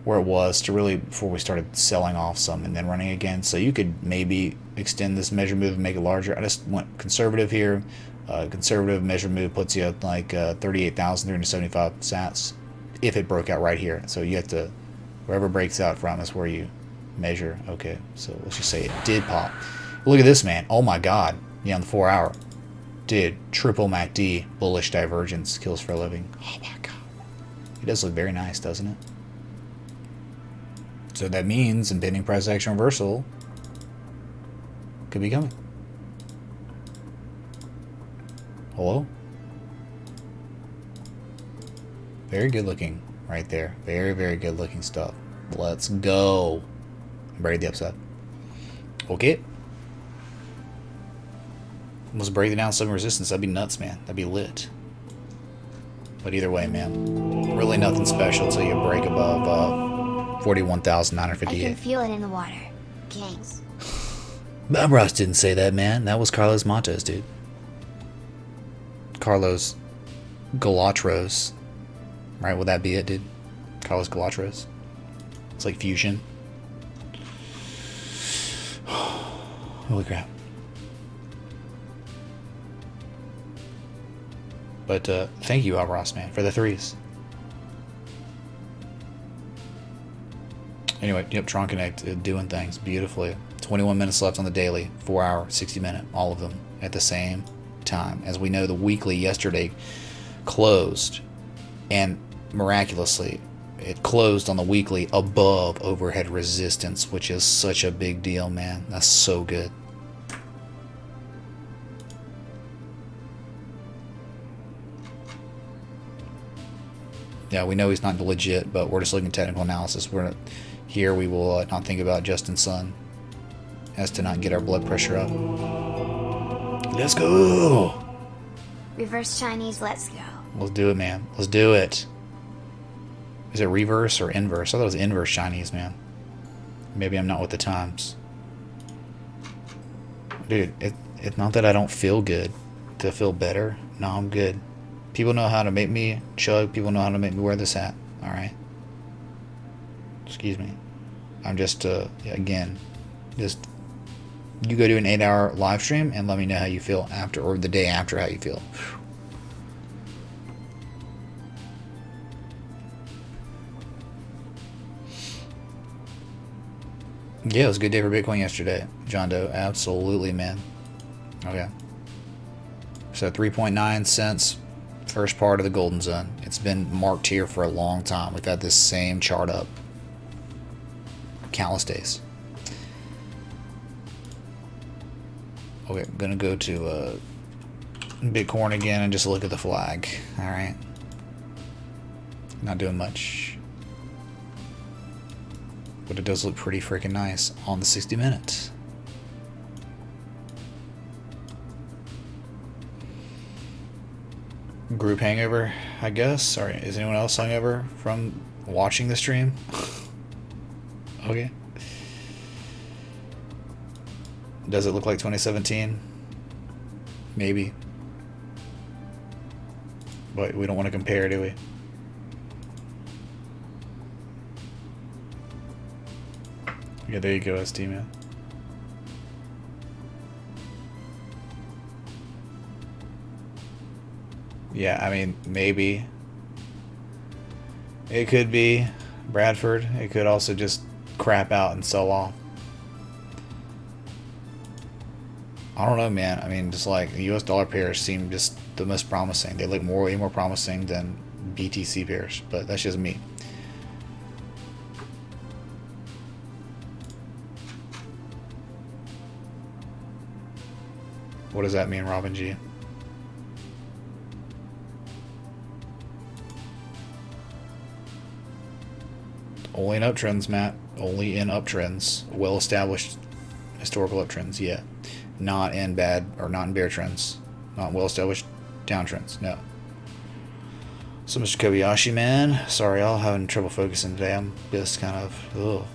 where it was to really before we started selling off some and then running again. So you could maybe extend this measure move and make it larger. I just went conservative here. Conservative measure move puts you at like 38,375 sats if it broke out right here. So you have to, wherever it breaks out from is where you measure. Okay, so let's just say it did pop. Look at this, man. Oh my god. Yeah, on the 4 hour. Dude, triple MACD, bullish divergence, kills for a living. Oh my god. It does look very nice, doesn't it? So that means impending price action reversal could be coming. Hello? Very good looking right there. Very, very good looking stuff. Let's go. I'm ready to the upside. Okay. Let's break the down some resistance. That'd be nuts, man. That'd be lit. But either way, man. Really nothing special until you break above 41,958. I can feel it in the water. Gangs. Bob Ross didn't say that, man. That was Carlos Matos, dude. Carlos Galatros. Right, would that be it, dude? Carlos Galatros. It's like fusion. Holy crap. But thank you, Bob Ross, man, for the threes. Anyway, yep, Tron Connect doing things beautifully. 21 minutes left on the daily, 4 hour, 60 minute, all of them at the same time. As we know, the weekly yesterday closed, and miraculously, it closed on the weekly above overhead resistance, which is such a big deal, man. That's so good. Yeah, we know he's not legit, but we're just looking at technical analysis. We're here. We will not think about Justin Sun as to not get our blood pressure up. Let's go. Reverse Chinese, let's go. Let's do it, man. Let's do it. Is it reverse or inverse? I thought it was inverse Chinese, man. Maybe I'm not with the times. Dude, it's not that I don't feel good. To feel better? No, I'm good. People know how to make me chug. People know how to make me wear this hat. Alright? Excuse me. I'm just, again, just... You go do an 8-hour live stream and let me know how you feel after, or the day after how you feel. Yeah, it was a good day for Bitcoin yesterday, John Doe. Absolutely, man. Okay. So 3.9 cents, first part of the golden zone. It's been marked here for a long time. We've had this same chart up. Countless days. Okay, I'm gonna go to Bitcoin again and just look at the flag. Alright. Not doing much. But it does look pretty freaking nice on the 60 minutes. Group hangover, I guess. Sorry, is anyone else hungover from watching the stream? Okay. Does it look like 2017? Maybe. But we don't want to compare, do we? Yeah, there you go, ST, man. Yeah, I mean, maybe. It could be Bradford. It could also just crap out and sell off. I don't know, man. I mean, just like the US dollar pairs seem just the most promising. They look way more promising than BTC pairs, but that's just me. What does that mean, Robin G? Only in uptrends, Matt. Only in uptrends. Well-established historical uptrends, yeah. Not in bad, or not in bear trends. Not well-established downtrends, no. So, Mr. Kobayashi, man, sorry, y'all, having trouble focusing today. I'm just kind of, ugh.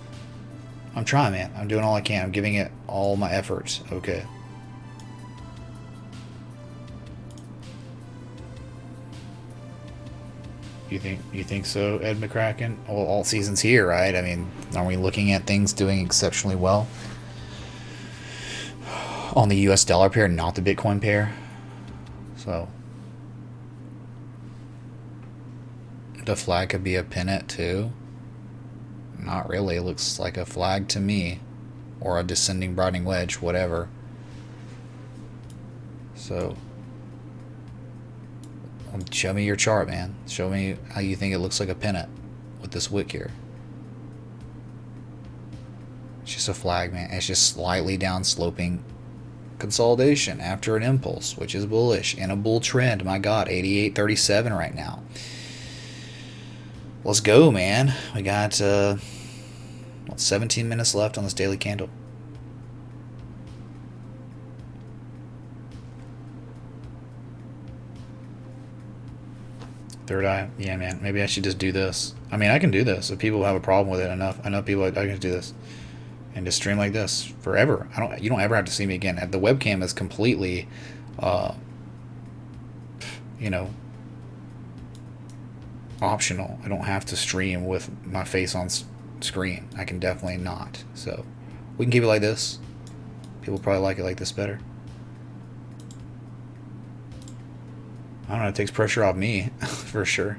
I'm trying, man. I'm doing all I can. I'm giving it all my efforts. Okay. You think so, Ed McCracken? Well, all season's here, right? I mean, are we looking at things doing exceptionally well on the US dollar pair, not the Bitcoin pair? So the flag could be a pennant too. Not really. It looks like a flag to me, or a descending broadening wedge, whatever. So show me your chart, man. Show me how you think it looks like a pennant with this wick here. It's just a flag, man. It's just slightly down sloping consolidation after an impulse, which is bullish, in a bull trend. My God, 88.37 right now. Let's go, man. We got 17 minutes left on this daily candle. Third eye, yeah, man. Maybe I should just do this. I mean, I can do this if people have a problem with it enough. I know people. I can do this and just stream like this forever. You don't ever have to see me again. The webcam is completely, optional. I don't have to stream with my face on screen. I can definitely not. So we can keep it like this. People probably like it like this better. I don't know, it takes pressure off me, for sure.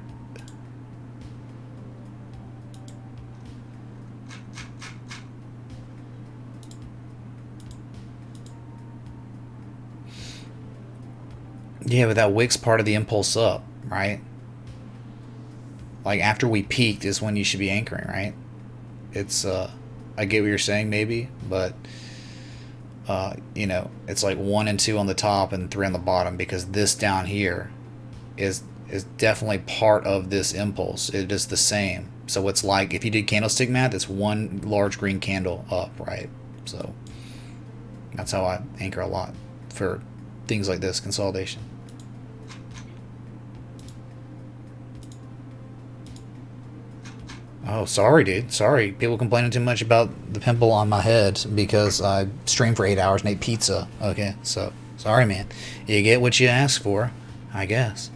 Yeah, but that wick's part of the impulse up, right? Like, after we peaked is when you should be anchoring, right? It's, I get what you're saying, maybe, but... it's like 1 and 2 on the top and 3 on the bottom, because this down here is definitely part of this impulse. It is the same. So it's like, if you did candlestick math, it's one large green candle up, right? So that's how I anchor a lot for things like this, consolidation. Oh, sorry, dude. Sorry. People complaining too much about the pimple on my head because I streamed for 8 hours and ate pizza. Okay, so sorry, man. You get what you ask for, I guess.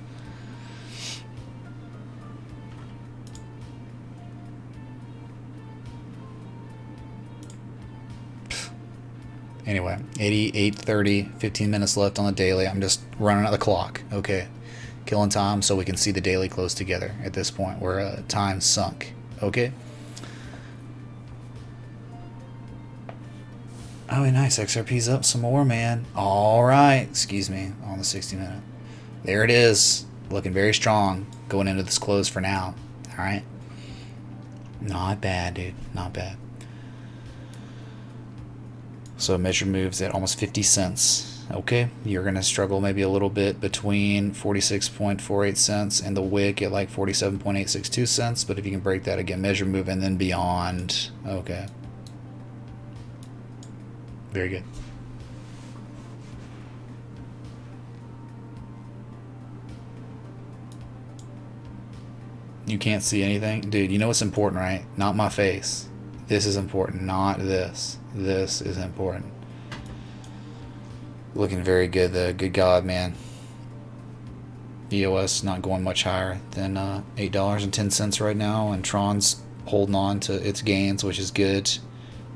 Anyway, 88:30, 15 minutes left on the daily. I'm just running out the clock. Okay, killing time so we can see the daily close together at this point. We're time sunk. Okay. Oh, nice. XRP's up some more, man. All right. Excuse me. On the 60-minute. There it is. Looking very strong going into this close for now. All right. Not bad, dude. Not bad. So measure moves at almost 50 cents. Okay, you're going to struggle maybe a little bit between 46.48 cents and the wick at like 47.862 cents. But if you can break that again, measure move and then beyond. Okay. Very good. You can't see anything? Dude, you know what's important, right? Not my face. This is important, not this. This is important. Looking very good, though. Good God, man. EOS not going much higher than $8.10 right now, and Tron's holding on to its gains, which is good.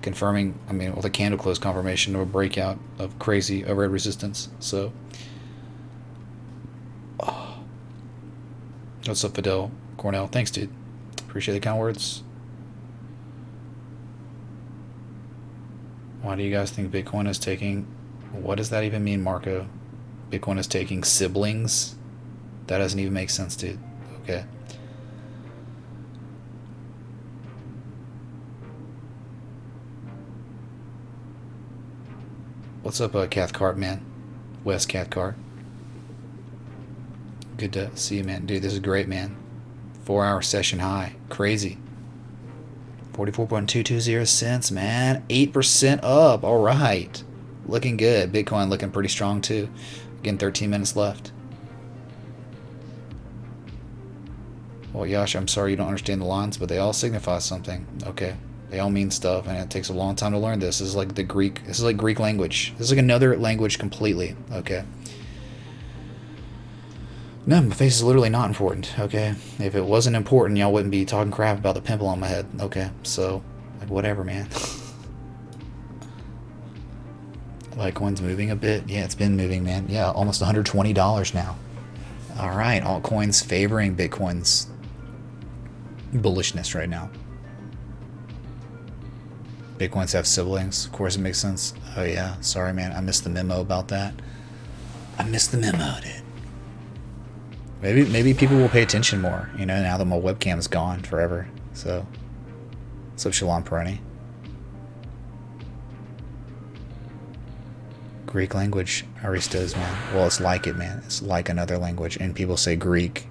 Confirming, I mean, with a candle close confirmation of a breakout of crazy overhead resistance. So, what's up, Fidel Cornell? Thanks, dude. Appreciate the kind words. Why do you guys think Bitcoin is taking... What does that even mean, Marco? Bitcoin is taking siblings? That doesn't even make sense, dude. Okay. What's up, Cathcart, man? West Cathcart. Good to see you, man. Dude, this is great, man. 4-hour session high. Crazy. 44.220 cents, man. 8% up. All right. Looking good. Bitcoin looking pretty strong too. Again, 13 minutes left. Well, Yash, I'm sorry you don't understand the lines, but they all signify something. Okay. They all mean stuff, and it takes a long time to learn this. This is like the Greek. This is like Greek language. This is like another language completely. Okay. No, my face is literally not important. Okay. If it wasn't important, y'all wouldn't be talking crap about the pimple on my head. Okay. So, like, whatever, man. Litecoin's moving a bit. Yeah, it's been moving, man. Yeah, almost $120 now. All right, altcoins favoring Bitcoin's bullishness right now. Bitcoins have siblings. Of course, it makes sense. Oh yeah, sorry, man. I missed the memo about that. I missed the memo, dude. Maybe people will pay attention more. You know, now that my webcam's gone forever. So, what's up, Shalom Peroni? Greek language, aristos, man. Well, it's like it, man. It's like another language, and people say Greek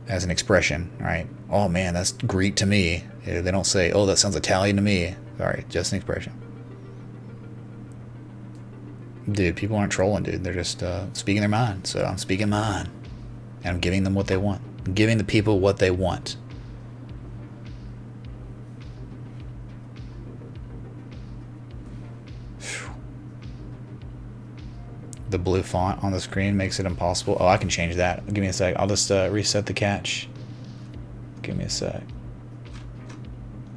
as an expression, right? Oh man, that's Greek to me. They don't say, oh, that sounds Italian to me. Sorry, just an expression. Dude, people aren't trolling, dude. They're just speaking their mind. So I'm speaking mine, and I'm giving them what they want. I'm giving the people what they want. The blue font on the screen makes it impossible. Oh, I can change that. Give me a sec. I'll just reset the cache. Give me a sec.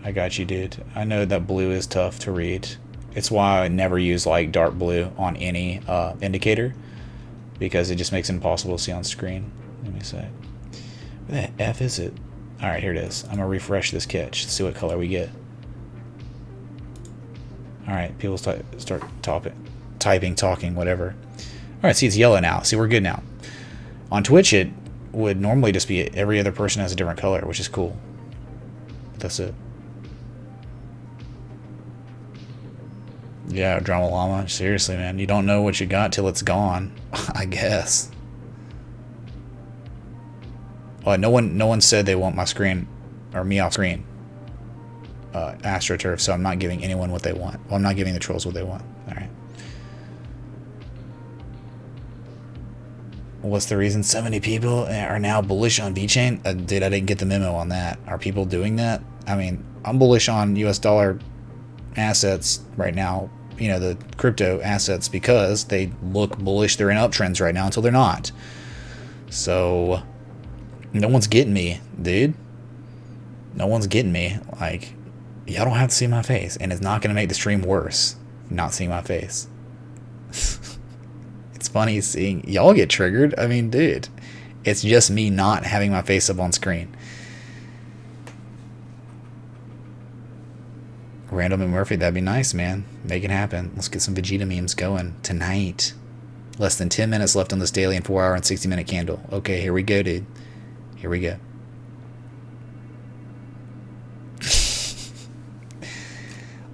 I got you, dude. I know that blue is tough to read. It's why I never use like dark blue on any indicator, because it just makes it impossible to see on screen. Let me say, where the F is it? All right, here it is. I'm gonna refresh this cache. See what color we get. All right, people start typing, talking, whatever. All right, see, it's yellow now. See, we're good now. On Twitch, it would normally just be every other person has a different color, which is cool. But that's it. Yeah, Drama Llama. Seriously, man. You don't know what you got till it's gone, I guess. Well, no one said they want my screen, or me off screen. AstroTurf, so I'm not giving anyone what they want. Well, I'm not giving the trolls what they want. Alright. What's the reason so many people are now bullish on VeChain? Dude, I didn't get the memo on that. Are people doing that? I mean, I'm bullish on US dollar assets right now, you know, the crypto assets, because they look bullish. They're in uptrends right now until they're not. So, no one's getting me, dude. No one's getting me. Like, y'all don't have to see my face, and it's not going to make the stream worse not seeing my face. It's funny seeing y'all get triggered. I mean, dude, it's just me not having my face up on screen. Random and Murphy, that'd be nice, man. Make it happen. Let's get some Vegeta memes going tonight. Less than 10 minutes left on this daily and 4 hour and 60 minute candle. Okay, here we go, dude. Here we go.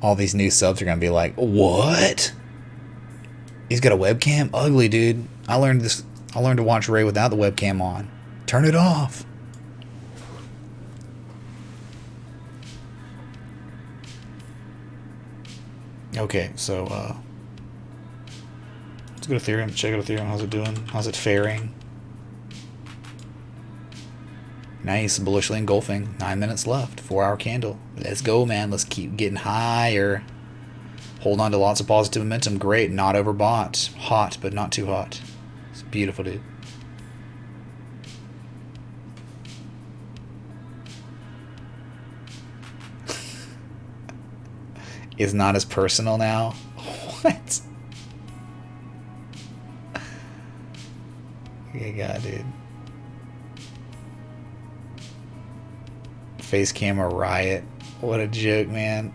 All these new subs are gonna be like, what? He's got a webcam? Ugly, dude. I learned to watch Ray without the webcam on. Turn it off. Okay, so let's go to Ethereum. Check out Ethereum. How's it doing? How's it faring? Nice, bullishly engulfing. 9 minutes left. 4 hour candle. Let's go, man. Let's keep getting higher. Hold on to lots of positive momentum. Great. Not overbought. Hot, but not too hot. It's beautiful, dude. Is not as personal now. What? Yeah, God, dude. Face camera riot. What a joke, man.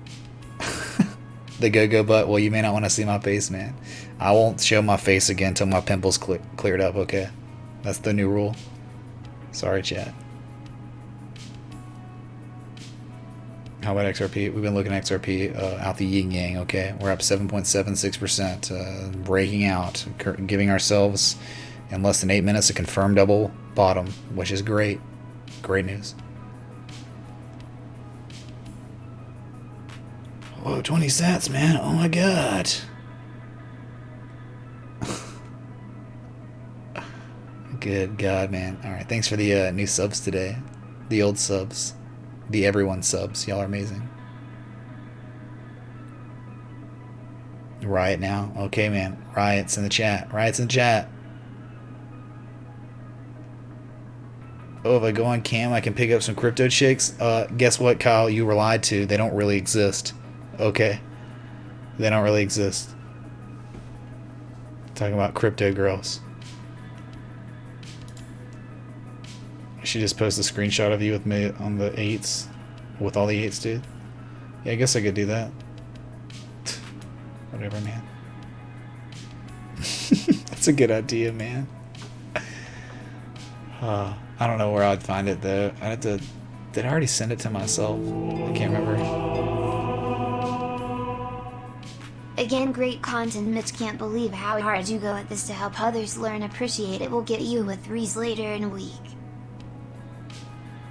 The go-go butt. Well, you may not want to see my face, man. I won't show my face again until my pimples cleared up, okay? That's the new rule. Sorry, chat. How about XRP? We've been looking at XRP out the yin yang, okay? We're up 7.76%, breaking out, giving ourselves in less than 8 minutes a confirmed double bottom, which is great. Great news. Whoa, 20 cents, man. Oh my god. Good god, man. Alright, thanks for the new subs today. The old subs. The everyone subs. Y'all are amazing. Riot now. Okay, man. Riot's in the chat. Riot's in the chat. Oh, if I go on cam, I can pick up some crypto chicks. Guess what, Kyle? You were lied to. They don't really exist. Okay. They don't really exist. Talking about crypto girls. I should just post a screenshot of you with me on the 8s. With all the 8s, dude. Yeah, I guess I could do that. Whatever, man. That's a good idea, man. I don't know where I'd find it, though. I'd have to... Did I already send it to myself? I can't remember. Again, great content. Mitch can't believe how hard you go at this to help others learn. Appreciate it. We'll get you with 3s later in a week.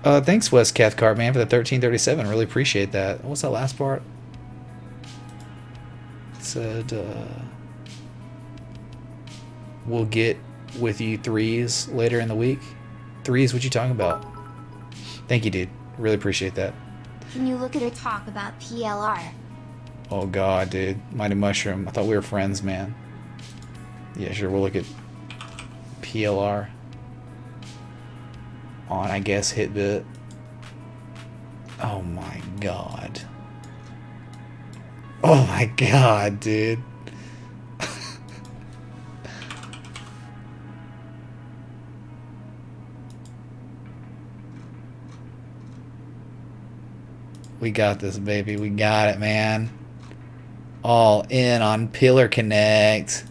Thanks, West Cathcart, man, for the 1337. Really appreciate that. What's that last part? It said, we'll get with you 3s later in the week. 3s, what you talking about? Thank you, dude. Really appreciate that. Can you look at her talk about PLR? Oh, God, dude. Mighty Mushroom. I thought we were friends, man. Yeah, sure. We'll look at PLR. On, I guess, Hitbit. Oh, my God. Oh, my God, dude. We got this, baby. We got it, man. All in on Pillar Connect.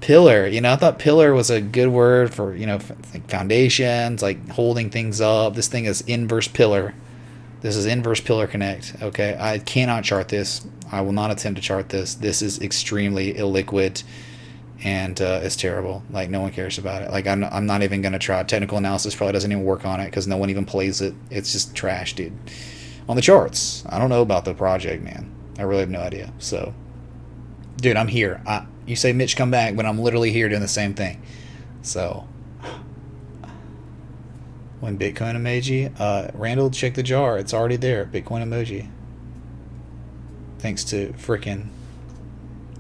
Pillar, you know, I thought pillar was a good word for, you know, like foundations, like holding things up. This thing is inverse pillar. This is inverse Pillar Connect. Okay, I cannot chart this. I will not attempt to chart this. This is extremely illiquid, and it's terrible. Like, no one cares about it. Like, I'm not even gonna try. Technical analysis probably doesn't even work on it because no one even plays it. It's just trash, dude. On the charts, I don't know about the project, man. I really have no idea. So, dude, I'm here. You say, Mitch, come back, but I'm literally here doing the same thing. So, when Bitcoin emoji, Randall, check the jar. It's already there. Bitcoin emoji. Thanks to frickin'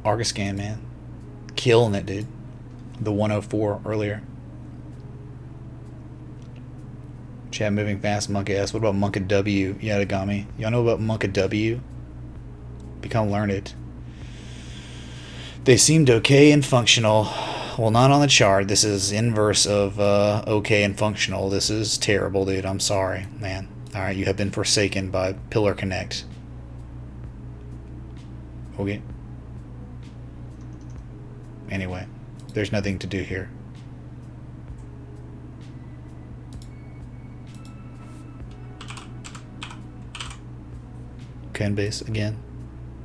Argoscan, man. Killing it, dude. The 104 earlier. Chat moving fast, Monk S. What about Monk W? Yatagami. Y'all know about Monk W? Become learned. They seemed okay and functional. Well, not on the chart. This is inverse of okay and functional. This is terrible, dude. I'm sorry, man. Alright, you have been forsaken by Pillar Connect. Okay. Anyway, there's nothing to do here. Coinbase again,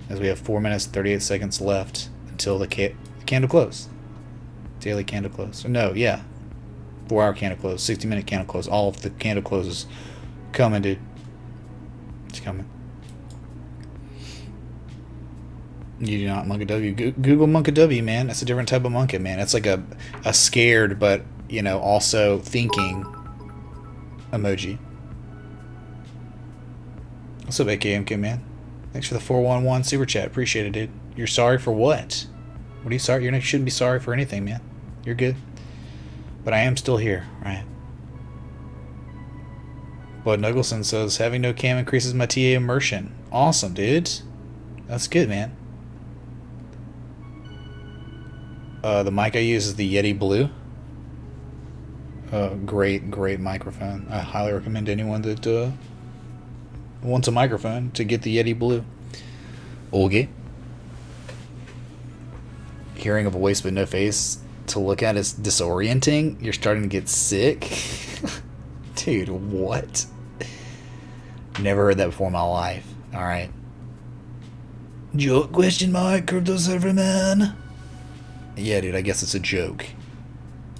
as we have 4 minutes 38 seconds left until the candle close. Daily candle close. No, yeah, 4 hour candle close, 60-minute candle close. All of the candle closes coming, dude. It's coming. You do not Monka W. Google Monka W, man. That's a different type of Monka, man. It's like a scared but, you know, also thinking emoji. What's up, AKMK, man? Thanks for the 411 super chat. Appreciate it, dude. You're sorry for what? What are you sorry? You shouldn't be sorry for anything, man. You're good. But I am still here, right? Bud Nuggleson says, having no cam increases my TA immersion. Awesome, dude. That's good, man. The mic I use is the Yeti Blue. Great microphone. I highly recommend anyone that wants a microphone to get the Yeti Blue. Okay. Hearing a voice but no face to look at is disorienting. You're starting to get sick. Dude, what? Never heard that before in my life. Alright. Joke question mark, crypto server man. Yeah, dude, I guess it's a joke.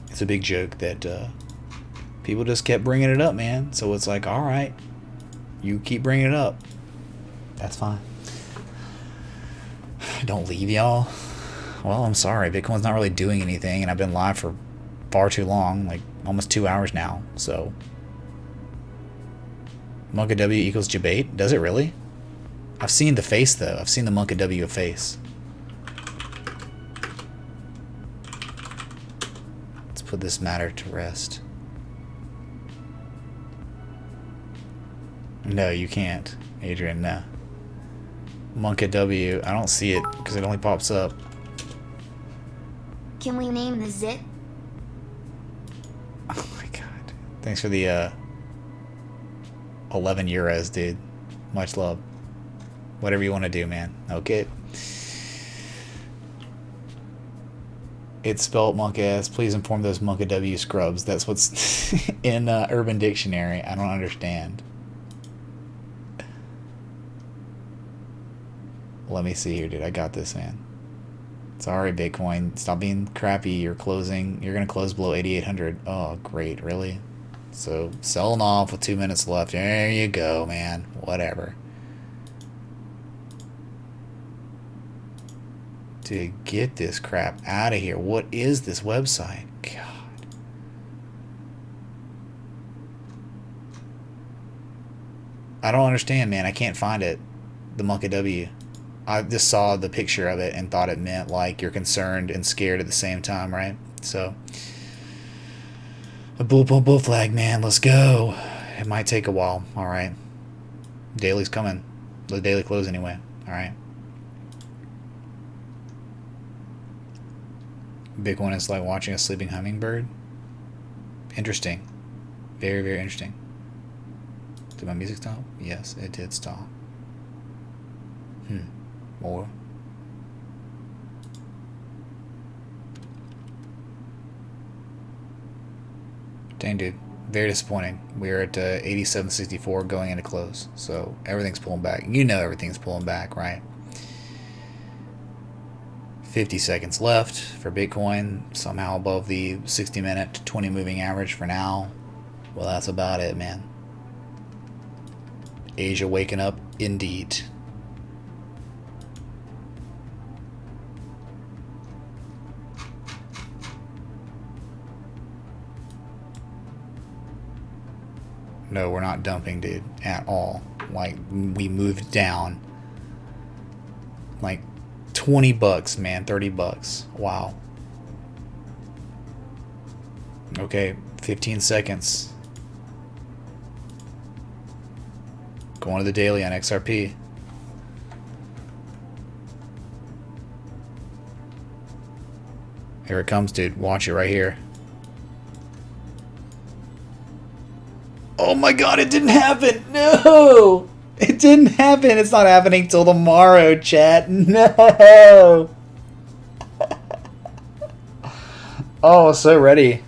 It's a big joke that people just kept bringing it up, man. So it's like, alright, you keep bringing it up. That's fine. Don't leave, y'all. Well, I'm sorry. Bitcoin's not really doing anything, and I've been live for far too long, like almost 2 hours now, so. Monka W equals debate? Does it really? I've seen the face, though. I've seen the Monka W face. Let's put this matter to rest. No, you can't, Adrian, no. Monka W, I don't see it because it only pops up. Can we name the zit? Oh my god. Thanks for the 11 euros, dude. Much love. Whatever you want to do, man. Okay. It's spelled Monka S. Please inform those Monka W scrubs. That's what's in Urban Dictionary. I don't understand. Let me see here, dude. I got this, man. Sorry, Bitcoin. Stop being crappy. You're closing. You're going to close below 8,800. Oh, great. Really? So, selling off with 2 minutes left. There you go, man. Whatever. Dude, get this crap out of here. What is this website? God. I don't understand, man. I can't find it. The Monka W. I just saw the picture of it and thought it meant like you're concerned and scared at the same time, right? So, a bull flag, man. Let's go. It might take a while. All right. Daily's coming. The daily close anyway. All right. Bitcoin is like watching a sleeping hummingbird. Interesting. Very, very interesting. Did my music stop? Yes, it did stop. More. Dang, dude. Very disappointing. We're at 87.64 going into close. So everything's pulling back. You know everything's pulling back, right? 50 seconds left for Bitcoin. Somehow above the 60-minute to 20 moving average for now. Well, that's about it, man. Asia waking up indeed. No, we're not dumping, dude, at all. Like, we moved down. Like, 20 bucks, man, 30 bucks. Wow. Okay, 15 seconds. Going to the daily on XRP. Here it comes, dude. Watch it right here. Oh my god, it didn't happen! No! It didn't happen! It's not happening till tomorrow, chat. No! Oh, I was so ready.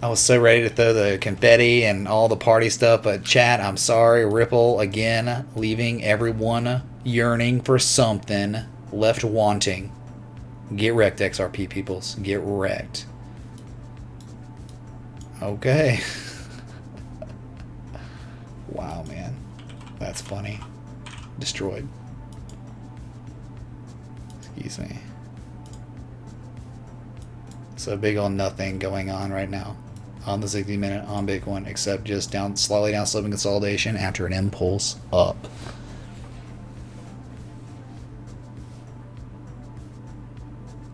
I was so ready to throw the confetti and all the party stuff, but chat, I'm sorry. Ripple, again, leaving everyone yearning for something, left wanting. Get wrecked, XRP peoples. Get wrecked. Okay. Wow, man. That's funny. Destroyed. Excuse me. So big on nothing going on right now on the 60-minute on Bitcoin, except just down, slightly down sloping consolidation after an impulse up.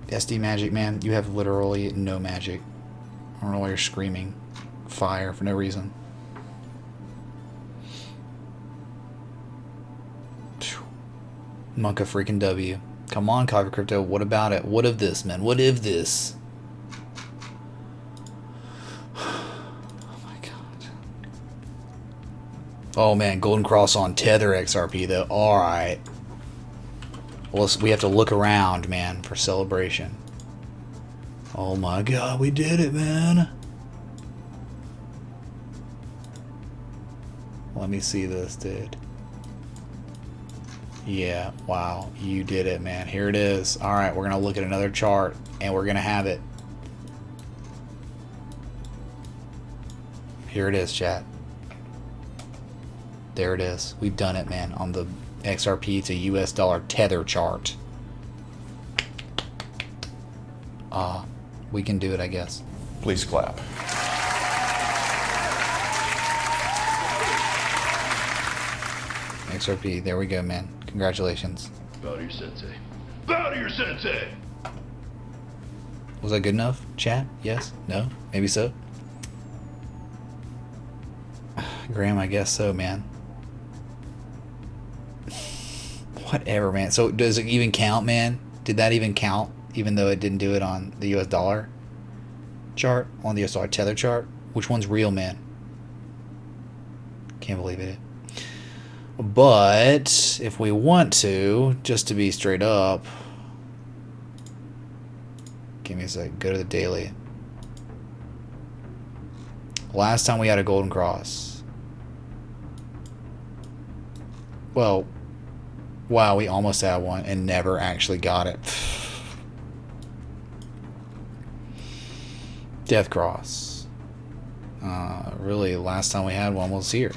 SD magic, man. You have literally no magic. I don't know why you're screaming fire for no reason. Monka freaking W. Come on, Coffee Crypto. What about it? What of this, man? What if this? Oh my god. Oh man, Golden Cross on Tether XRP though. Alright. Well, we have to look around, man, for celebration. Oh my god, we did it, man. Let me see this, dude. Yeah, wow, you did it, man. Here it is. All right, we're going to look at another chart, and we're going to have it. Here it is, chat. There it is. We've done it, man, on the XRP to US dollar tether chart. we can do it, I guess. Please clap. XRP, there we go, man. Congratulations. Bow to your sensei. Bow to your sensei! Was that good enough, chat? Yes? No? Maybe so? Graham, I guess so, man. Whatever, man. So does it even count, man? Did that even count? Even though it didn't do it on the US dollar chart? On the US dollar tether chart? Which one's real, man? Can't believe it. But if we want to, just to be straight up, give me a sec, go to the daily. Last time we had a golden cross. Well, wow, we almost had one and never actually got it. Death cross. Really, last time we had one was here.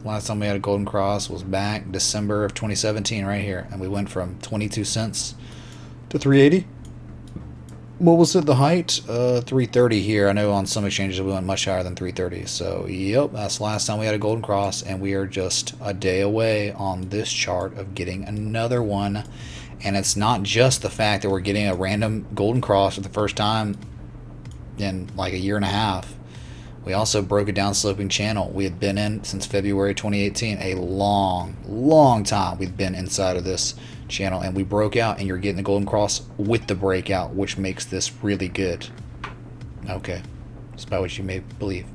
Last time we had a golden cross was back December of 2017 right here, and we went from 22 cents to 380. What was it, the height? 330 here. I know on some exchanges we went much higher than 330. So, yep, that's the last time we had a golden cross, and we are just a day away on this chart of getting another one. And it's not just the fact that we're getting a random golden cross for the first time in like a year and a half. We also broke a downsloping channel we had been in since February 2018. A long time we've been inside of this channel, and we broke out, and you're getting the golden cross with the breakout, which makes this really good. Okay, that's about what you may believe.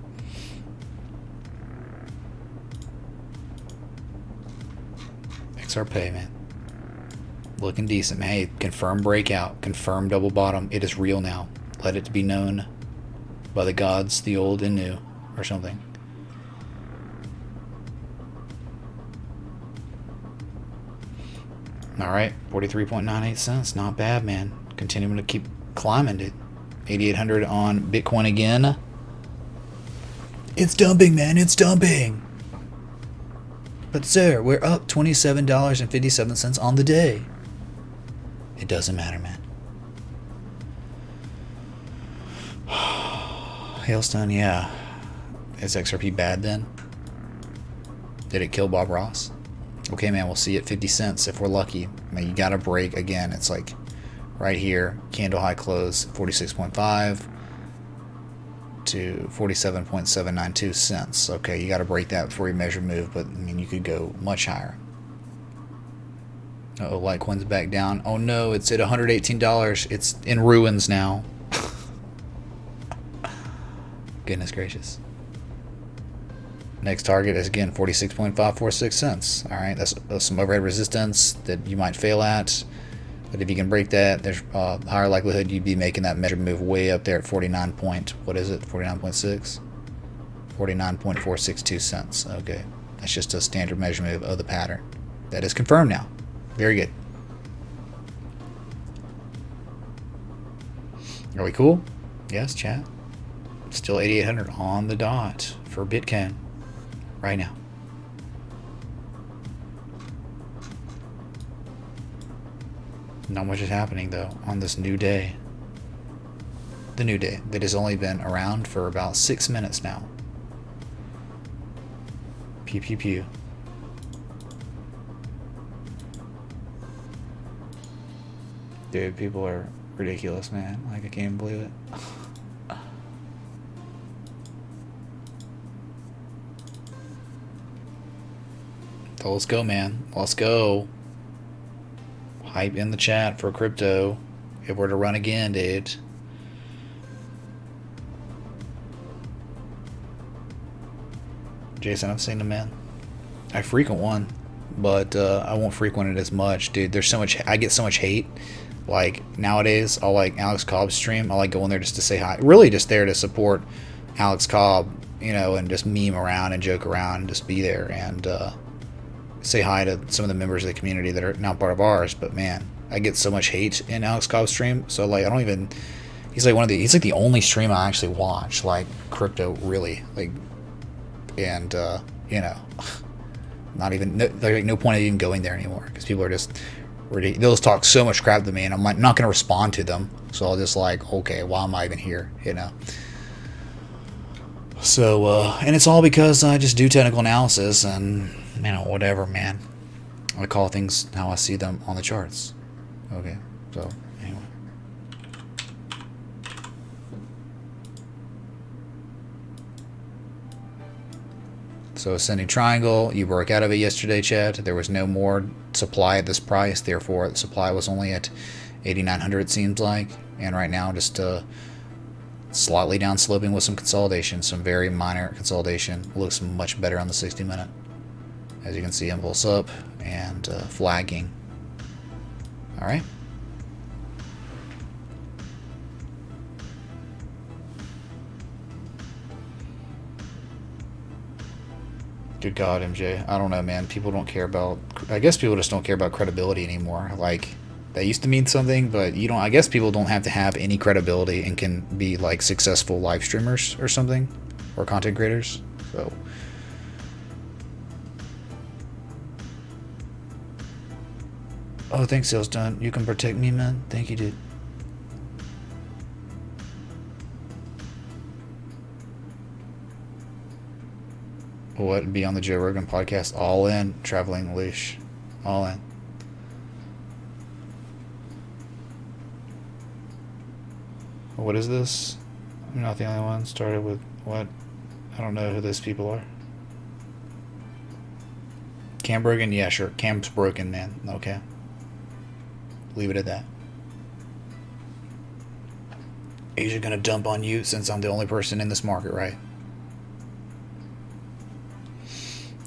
XRP, man, looking decent, man. Hey, confirmed breakout, confirmed double bottom. It is real now. Let it be known by the gods, the old and new, or something. Alright, 43.98 cents. Not bad, man. Continuing to keep climbing, dude. 8,800 on Bitcoin again. It's dumping, man. It's dumping. But, sir, we're up $27.57 on the day. It doesn't matter, man. Hailstone, yeah. Is XRP bad then? Did it kill Bob Ross? Okay, man, we'll see at 50 cents if we're lucky. I mean, you got to break again. It's like right here, candle high close, 46.5 to 47.792 cents. Okay, you got to break that before you measure move, but I mean, you could go much higher. Uh-oh, Litecoin's back down. Oh no, it's at $118. It's in ruins now. Goodness gracious. Next target is again 46.546 cents. Alright, that's some overhead resistance that you might fail at. But if you can break that, there's a higher likelihood you'd be making that measured move way up there at 49 point, what is it, 49.6? 49.462 cents. Okay, that's just a standard measure move of the pattern. That is confirmed now. Very good. Are we cool? Yes, chat. Still 8,800 on the dot for Bitcoin right now. Not much is happening though on this new day. The new day that has only been around for about 6 minutes now. Pew pew pew. Dude, people are ridiculous, man. Like, I can't even believe it. So let's go, man. Let's go. Hype in the chat for crypto. If we're to run again, dude. Jason, I've seen them, man. I frequent one, but I won't frequent it as much, dude. There's so much. I get so much hate. Like nowadays, I'll like Alex Cobb's stream. I like going there just to say hi. Really, just there to support Alex Cobb, you know, and just meme around and joke around and just be there and say hi to some of the members of the community that are not part of ours. But man, I get so much hate in Alex Cobb's stream. So like, I don't even. He's like he's like the only stream I actually watch, like crypto, really, like, and you know, not even like no point of even going there anymore because people are just They'll talk so much crap to me, and I'm like, not going to respond to them. So I'll just like, okay, why am I even here? You know. So and it's all because I just do technical analysis and whatever, man. I call things how I see them on the charts. Okay, so anyway. So ascending triangle, you broke out of it yesterday, Chad. There was no more supply at this price, therefore the supply was only at 8,900 it seems like. And right now just slightly down sloping with some consolidation, some very minor consolidation. Looks much better on the 60-minute. As you can see, impulse up and flagging. Alright. Good God, MJ. I don't know, man. People don't care about... I guess people just don't care about credibility anymore. Like, that used to mean something, but you don't... I guess people don't have to have any credibility and can be, like, successful live streamers or something. Or content creators. So... Oh, thanks, Sales Done. You can protect me, man. Thank you, dude. What? Be on the Joe Rogan podcast? All in. Traveling leash. All in. What is this? I'm not the only one. Started with what? I don't know who those people are. Cam broken? Yeah, sure. Cam's broken, man. Okay. Leave it at that. Asia gonna dump on you since I'm the only person in this market, right?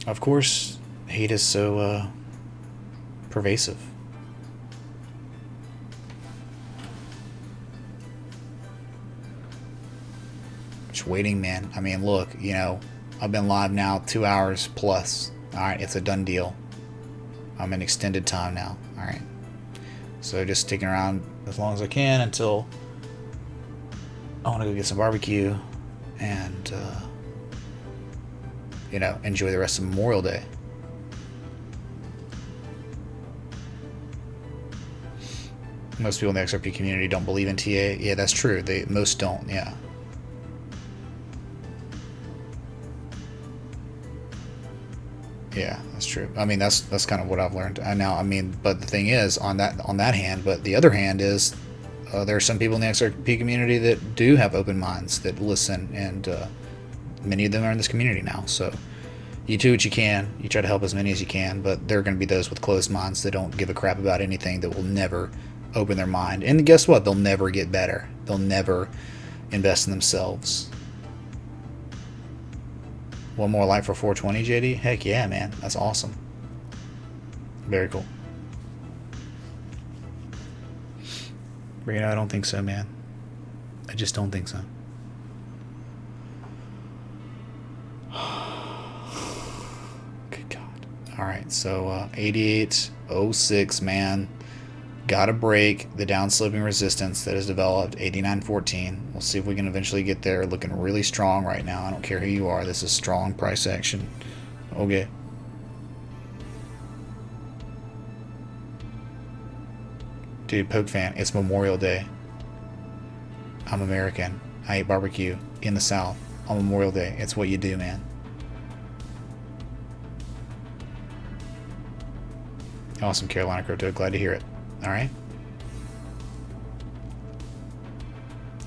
Of course, hate is so pervasive. Just waiting, man. I mean, look, you know, I've been live now 2 hours plus. Alright, it's a done deal. I'm in extended time now. Alright. So just sticking around as long as I can until I want to go get some barbecue and, you know, enjoy the rest of Memorial Day. Most people in the XRP community don't believe in TA. Yeah, that's true. Most don't, yeah. Yeah, that's true. I mean, that's kind of what I've learned. I mean, but the thing is, on that hand, but the other hand is, there are some people in the XRP community that do have open minds that listen, and many of them are in this community now. So you do what you can. You try to help as many as you can, but there are going to be those with closed minds that don't give a crap about anything, that will never open their mind. And guess what? They'll never get better. They'll never invest in themselves. One more light for 420, JD? Heck yeah, man. That's awesome. Very cool. But, you know, I don't think so, man. I just don't think so. Good God. Alright, so 88.06, man. Got to break the downsloping resistance that has developed, 89.14. We'll see if we can eventually get there. Looking really strong right now. I don't care who you are. This is strong price action. Okay. Dude, Poke fan, it's Memorial Day. I'm American. I eat barbecue in the South on Memorial Day. It's what you do, man. Awesome, Carolina Crypto. Glad to hear it. Alright.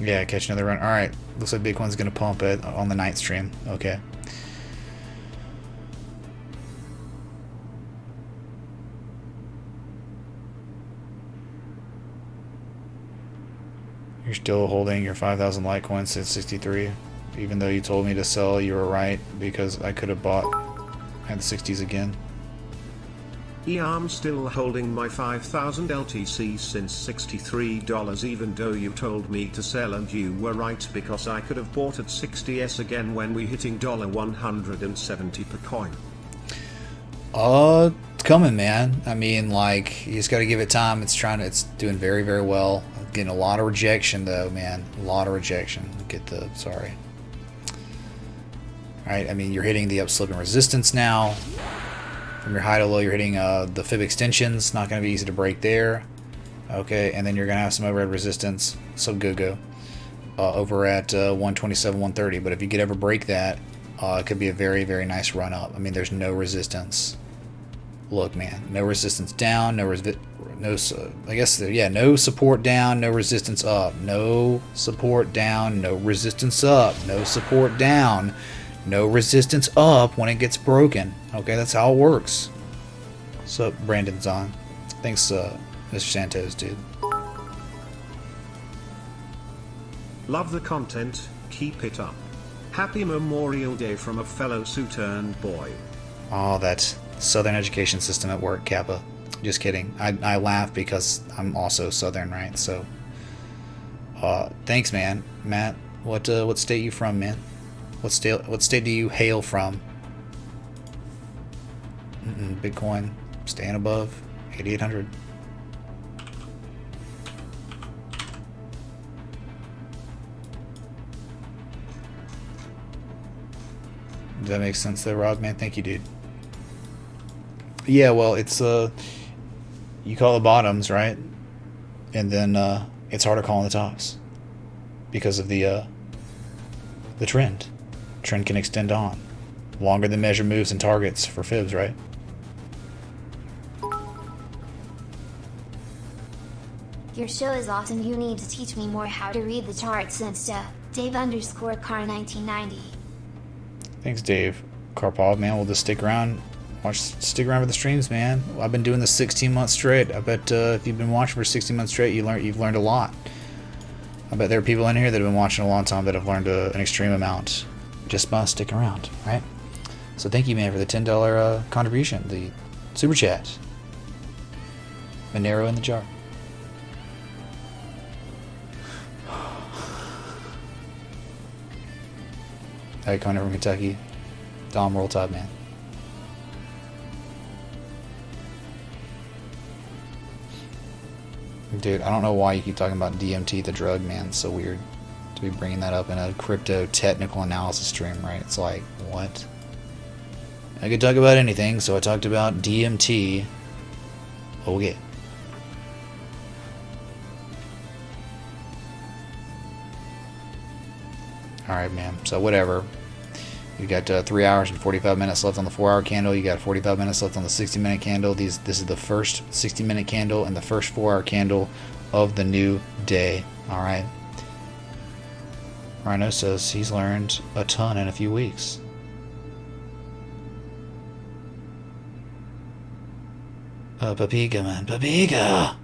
Yeah, catch another run. Alright. Looks like Bitcoin's going to pump it on the night stream. Okay. You're still holding your 5,000 Litecoin since 63. Even though you told me to sell, you were right, because I could have bought at the 60s again. Yeah, I'm still holding my 5,000 LTC since $63, even though you told me to sell, and you were right, because I could have bought at 60s again when we hitting $170 per coin. It's coming, man. I mean, like, you just got to give it time. It's doing very, very well. Getting a lot of rejection, though, man. A lot of rejection. Sorry. Alright, I mean, you're hitting the upsloping resistance now. From your high to low, you're hitting the fib extensions. Not going to be easy to break there. Okay, and then you're going to have some overhead resistance. So go. Over at 127, 130. But if you could ever break that, it could be a very, very nice run up. I mean, there's no resistance. Look, man, no resistance down, no support down, no resistance up, no support down, no resistance up, no support down, no resistance up when it gets broken. Okay, that's how it works. So, Brandon's on. Thanks, Mr. Santos, dude. Love the content, keep it up. Happy Memorial Day from a fellow Soutern boy. Oh, that Southern education system at work, Kappa. Just kidding. I laugh because I'm also Southern, right? So, thanks, man. Matt, what state you from, man? What state do you hail from? Bitcoin staying above 8,800. Does that make sense there, Rod? Man, thank you, dude. Yeah, well, it's you call the bottoms, right? And then it's harder calling the tops because of the trend. Trend can extend on longer than measure moves and targets for fibs, right? Your show is awesome. You need to teach me more how to read the charts and stuff. Dave_car1990. Thanks, Dave. Karpov, man, we'll just stick around. Stick around for the streams, man. I've been doing this 16 months straight. I bet if you've been watching for 16 months straight, you've learned a lot. I bet there are people in here that have been watching a long time that have learned an extreme amount just by sticking around, right? So thank you, man, for the $10 contribution, the super chat. Monero in the jar. Hey, Connor from Kentucky. Dom, roll tide, man. Dude, I don't know why you keep talking about DMT, the drug, man. It's so weird to be bringing that up in a crypto technical analysis stream, right? It's like, what? I could talk about anything, so I talked about DMT. Okay. Alright, man. So, whatever. You got 3 hours and 45 minutes left on the 4-hour candle. You got 45 minutes left on the 60-minute candle. This is the first 60-minute candle and the first 4-hour candle of the new day. All right. Rhino says he's learned a ton in a few weeks. Papiga, man. Papiga!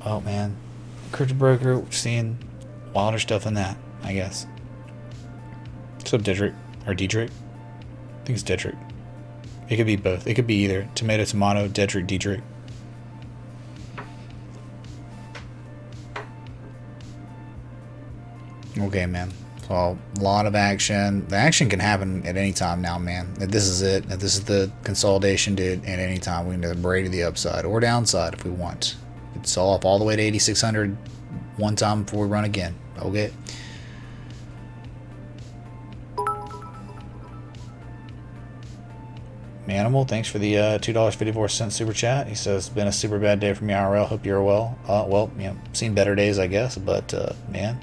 Oh, man. Crypto broker, we're seeing wilder stuff in that, I guess. What's up, Dedrick? Or Dedrick? I think it's Dedrick. It could be both. It could be either tomato, tomato, Dedrick, Dedrick. Okay, man. So, a lot of action. The action can happen at any time now, man. This is it. This is the consolidation, dude. At any time, we can braid to the upside or downside if we want. It's all up all the way to 8,600 one time before we run again. Okay. Manimal, thanks for the $2.54 super chat. He says, been a super bad day for me, IRL. Hope you're well. Well, you know, seen better days, I guess, but man,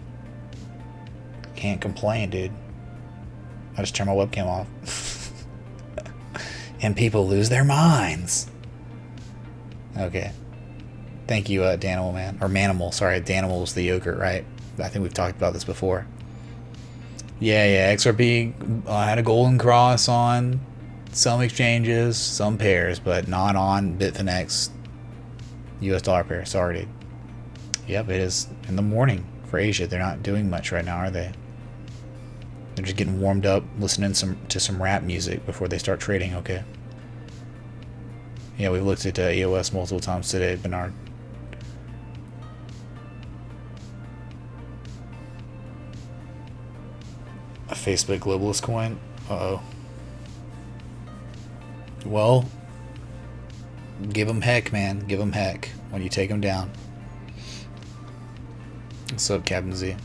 can't complain, dude. I just turned my webcam off. And people lose their minds. Okay. Thank you, Danimal, man. Or Manimal, sorry. Danimal was the yogurt, right? I think we've talked about this before. Yeah, XRP had a golden cross on some exchanges, some pairs, but not on Bitfinex US dollar pair. Sorry, dude. Yep, it is in the morning for Asia. They're not doing much right now, are they? They're just getting warmed up, listening to some rap music before they start trading, okay? Yeah, we've looked at EOS multiple times today, Bernard. A Facebook globalist coin? Uh-oh. Well, give them heck, man. Give them heck when you take them down. What's up, Captain Z?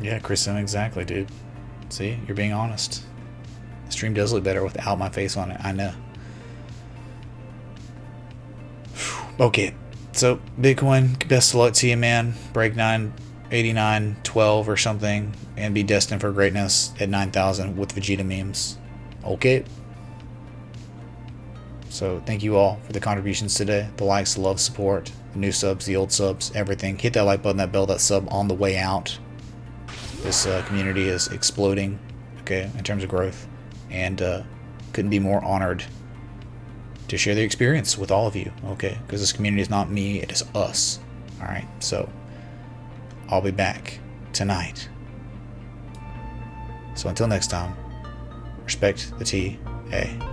Yeah, Chris, exactly, dude. See, you're being honest. The stream does look better without my face on it. I know. Okay, so Bitcoin, best of luck to you, man. Break 989.12 or something, and be destined for greatness at 9,000 with Vegeta memes. Okay. So thank you all for the contributions today. The likes, the love, support, the new subs, the old subs, everything. Hit that like button, that bell, that sub on the way out. This community is exploding, okay, in terms of growth, and couldn't be more honored to share the experience with all of you, okay? Because this community is not me, it is us. All right, so I'll be back tonight. So until next time, respect the TA.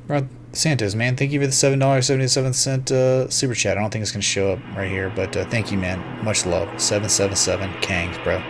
Rod Santos, man, thank you for the $7.77 super chat. I don't think it's going to show up right here, but thank you, man. Much love. 777 Kangs, bro.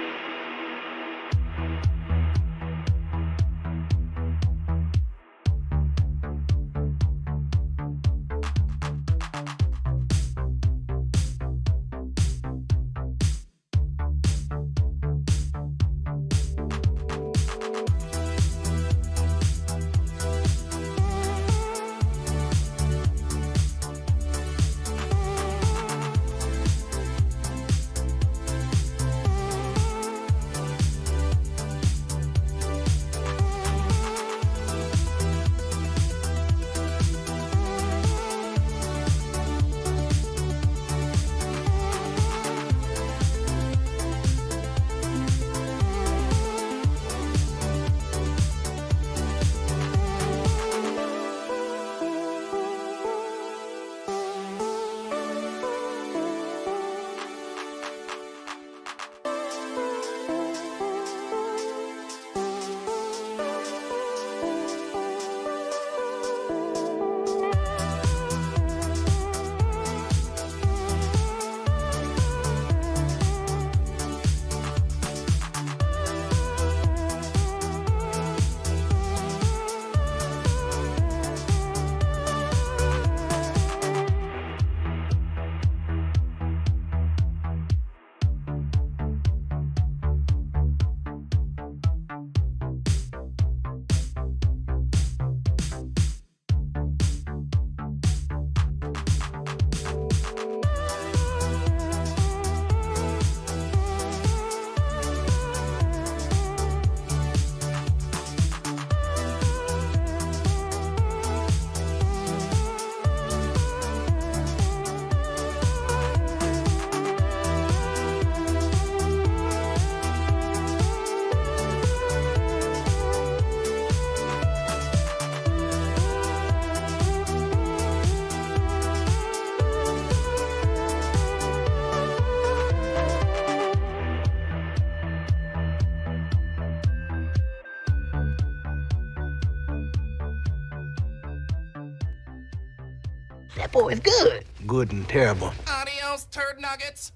That boy is good. Good and terrible. Adios, turd nuggets.